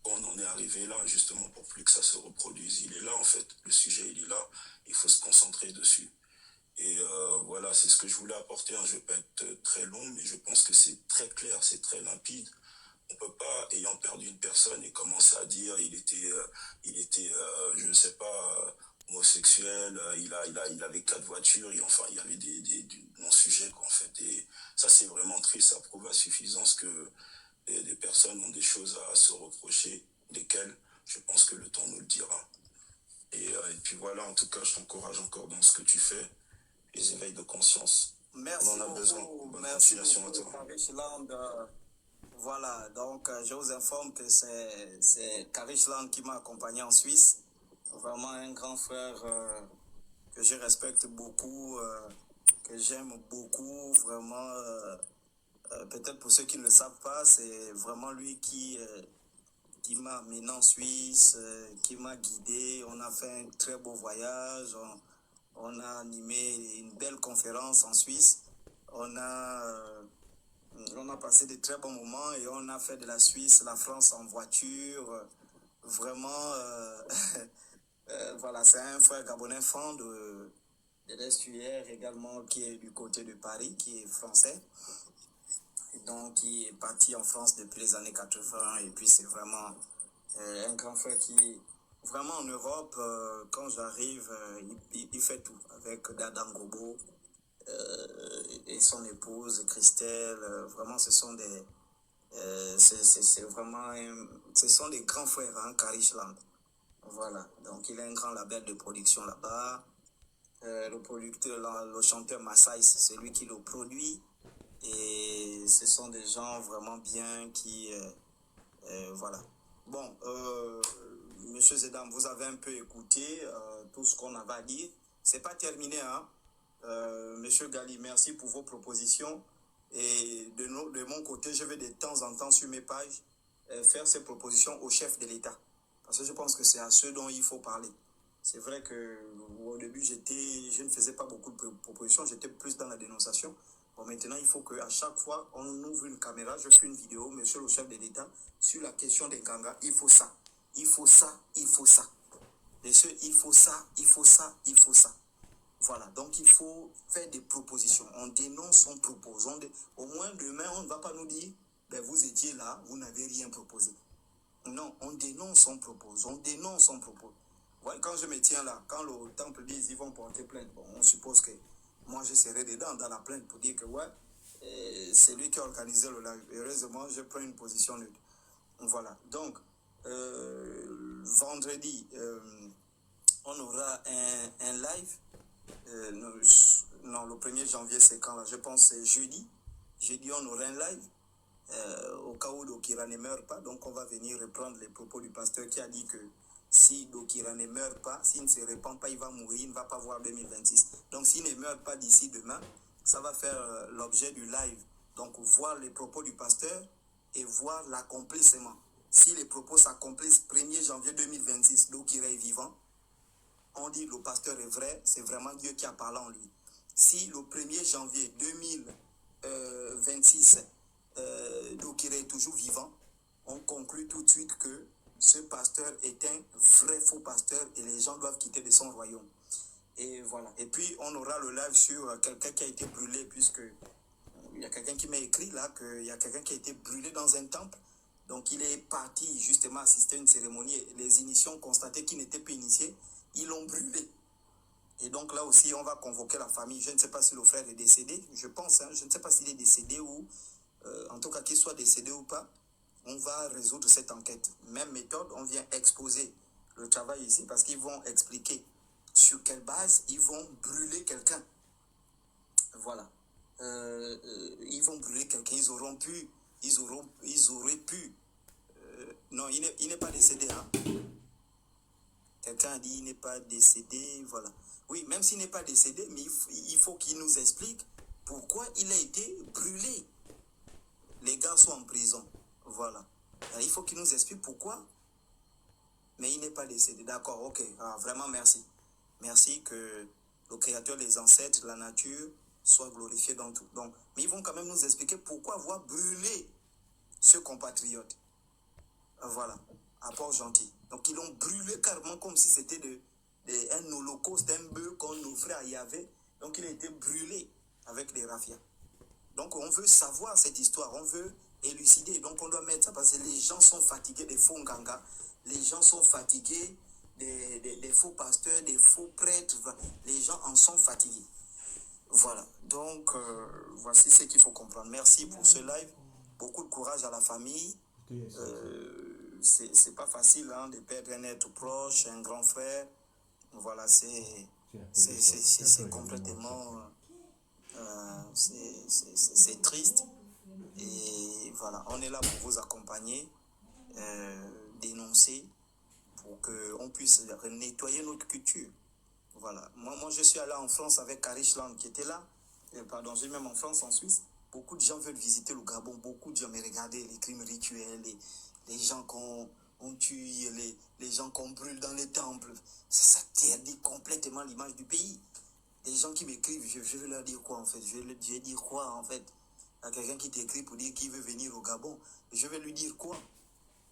on en est arrivé là justement pour plus que ça se reproduise. Il est là en fait, le sujet il est là, il faut se concentrer dessus. Et voilà, c'est ce que je voulais apporter. Je ne vais pas être très long, mais je pense que c'est très clair, c'est très limpide. On ne peut pas, ayant perdu une personne, et commencer à dire il était je ne sais pas, homosexuel, il avait 4 voitures, et enfin, il y avait du non-sujet, quoi, en fait. Et ça, c'est vraiment triste. Ça prouve à suffisance que des personnes ont des choses à se reprocher, desquelles je pense que le temps nous le dira. Et puis voilà, en tout cas, je t'encourage encore dans ce que tu fais, les éveils de conscience. Merci On en a beaucoup, besoin. Bonne merci continuation à beaucoup, toi. Karishland. Voilà, donc je vous informe que c'est Karishland qui m'a accompagné en Suisse. Vraiment un grand frère que je respecte beaucoup, que j'aime beaucoup. Vraiment, peut-être pour ceux qui ne le savent pas, c'est vraiment lui qui m'a amené en Suisse, qui m'a guidé. On a fait un très beau voyage. On a animé une belle conférence en Suisse. On a passé de très bons moments et on a fait de la Suisse, la France en voiture. Vraiment, voilà, c'est un frère gabonais fan de l'Estuaire également, qui est du côté de Paris, qui est français. Et donc, qui est parti en France depuis les années 80. Et puis, c'est vraiment un grand frère qui, vraiment en Europe, quand j'arrive, il fait tout avec Dadan Gobo. Et son épouse Christelle, vraiment ce sont des c'est vraiment ce sont des grands frères, hein, Karishland. Voilà, donc il a un grand label de production là-bas. Le producteur, le chanteur Massai, c'est lui qui le produit, et ce sont des gens vraiment bien qui voilà. Bon, messieurs et dames, vous avez un peu écouté tout ce qu'on avait à dire. C'est pas terminé, hein. Monsieur Gali, merci pour vos propositions. Et de mon côté, je vais de temps en temps sur mes pages faire ces propositions au chef de l'État. Parce que je pense que c'est à ceux dont il faut parler. C'est vrai qu'au début, je ne faisais pas beaucoup de propositions, j'étais plus dans la dénonciation. Bon, maintenant, il faut qu'à chaque fois, on ouvre une caméra, je fais une vidéo, monsieur le chef de l'État, sur la question des gangas. Il faut ça, il faut ça, il faut ça. Messieurs, il faut ça, il faut ça, il faut ça. Voilà, donc il faut faire des propositions. On dénonce, on propose. Au moins demain, on ne va pas nous dire, ben, vous étiez là, vous n'avez rien proposé. Non, on dénonce, on propose. On dénonce, on propose. Voilà, quand je me tiens là, quand le temple dit ils vont porter plainte, bon, on suppose que moi je serai dedans dans la plainte pour dire que ouais, c'est lui qui a organisé le live. Heureusement, je prends une position neutre. Voilà, donc vendredi, on aura un live. Non, le 1er janvier, c'est quand là? Je pense que c'est jeudi. Jeudi, on aura un live. Au cas où Dokira ne meurt pas. Donc, on va venir reprendre les propos du pasteur qui a dit que si Dokira ne meurt pas, s'il ne se répand pas, il va mourir, il ne va pas voir 2026. Donc, s'il ne meurt pas d'ici demain, ça va faire l'objet du live. Donc, voir les propos du pasteur et voir l'accomplissement. Si les propos s'accomplissent 1er janvier 2026, Dokira est vivant, on dit le pasteur est vrai, c'est vraiment Dieu qui a parlé en lui. Si le 1er janvier 2026, Dokira est toujours vivant, on conclut tout de suite que ce pasteur est un vrai faux pasteur et les gens doivent quitter de son royaume. Et voilà. Et puis on aura le live sur quelqu'un qui a été brûlé, puisque il y a quelqu'un qui m'a écrit là qu'il y a quelqu'un qui a été brûlé dans un temple. Donc il est parti justement assister à une cérémonie. Les initiés ont constaté qu'il n'était pas initié. Ils l'ont brûlé. Et donc là aussi, on va convoquer la famille. Je ne sais pas si le frère est décédé. Je pense, hein, je ne sais pas s'il est décédé ou... en tout cas, qu'il soit décédé ou pas, on va résoudre cette enquête. Même méthode, on vient exposer le travail ici parce qu'ils vont expliquer sur quelle base ils vont brûler quelqu'un. Voilà. Ils vont brûler quelqu'un. Ils auraient pu... non, il n'est pas décédé, hein. Quelqu'un a dit qu'il n'est pas décédé, voilà. Oui, même s'il n'est pas décédé, mais il faut qu'il nous explique pourquoi il a été brûlé. Les gars sont en prison, voilà. Alors, il faut qu'il nous explique pourquoi, mais il n'est pas décédé. D'accord, ok. Ah, vraiment, merci. Merci que le Créateur, les ancêtres, la nature, soit glorifié dans tout. Donc, mais ils vont quand même nous expliquer pourquoi avoir brûlé ce compatriote. Voilà, apport gentil. Donc ils l'ont brûlé carrément comme si c'était un holocauste, un bœuf qu'on offrait à Yahvé. Donc il a été brûlé avec les rafias. Donc on veut savoir cette histoire, on veut élucider. Donc on doit mettre ça parce que les gens sont fatigués des faux nganga. Les gens sont fatigués des faux pasteurs, des faux prêtres. Les gens en sont fatigués. Voilà. Donc, voici ce qu'il faut comprendre. Merci pour ce live. Beaucoup de courage à la famille. C'est pas facile hein, de perdre un être proche, un grand frère. Voilà, c'est complètement... c'est triste. Et voilà, on est là pour vous accompagner, dénoncer, pour qu'on puisse nettoyer notre culture. Voilà. Moi, je suis allé en France avec Karishland qui était là. Pardon, j'ai même en France, en Suisse. Beaucoup de gens veulent visiter le Gabon. Beaucoup de gens, mais regardez les crimes rituels, les gens qu'on tue, les gens qu'on brûle dans les temples. Ça ternit complètement l'image du pays. Les gens qui m'écrivent, je vais leur dire quoi en fait? Je vais dire quoi en fait? À quelqu'un qui t'écrit pour dire qu'il veut venir au Gabon, je vais lui dire quoi?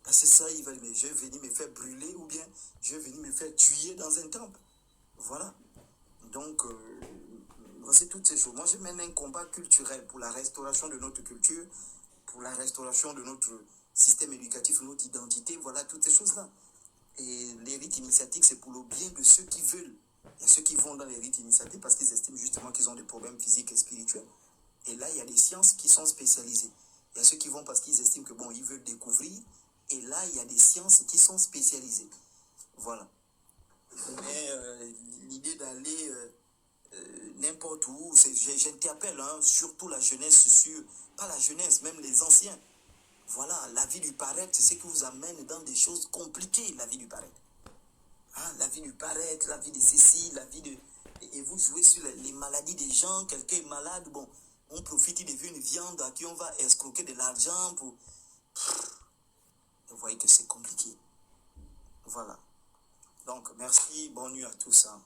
Parce que ça, il va dire, je vais venir me faire brûler ou bien je vais venir me faire tuer dans un temple. Voilà. Donc, voici toutes ces choses. Moi, je mène un combat culturel pour la restauration de notre culture, pour la restauration de notre système éducatif, notre identité. Voilà, toutes ces choses-là. Et les rites initiatiques, c'est pour le bien de ceux qui veulent. Il y a ceux qui vont dans les rites initiatiques parce qu'ils estiment justement qu'ils ont des problèmes physiques et spirituels. Et là, il y a des sciences qui sont spécialisées. Il y a ceux qui vont parce qu'ils estiment que, bon, ils veulent découvrir. Et là, il y a des sciences qui sont spécialisées. Voilà. Mais l'idée d'aller n'importe où, j'interpelle hein, surtout la jeunesse, pas la jeunesse, même les anciens. Voilà, la vie du paraître, c'est ce qui vous amène dans des choses compliquées, la vie du paraître. Hein, la vie du paraître, la vie de ceci, la vie de... Et vous jouez sur les maladies des gens, quelqu'un est malade, bon, on profite, il devient une viande à qui on va escroquer de l'argent pour... Vous voyez que c'est compliqué. Voilà. Donc, merci, bonne nuit à tous. Hein.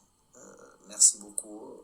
Merci beaucoup.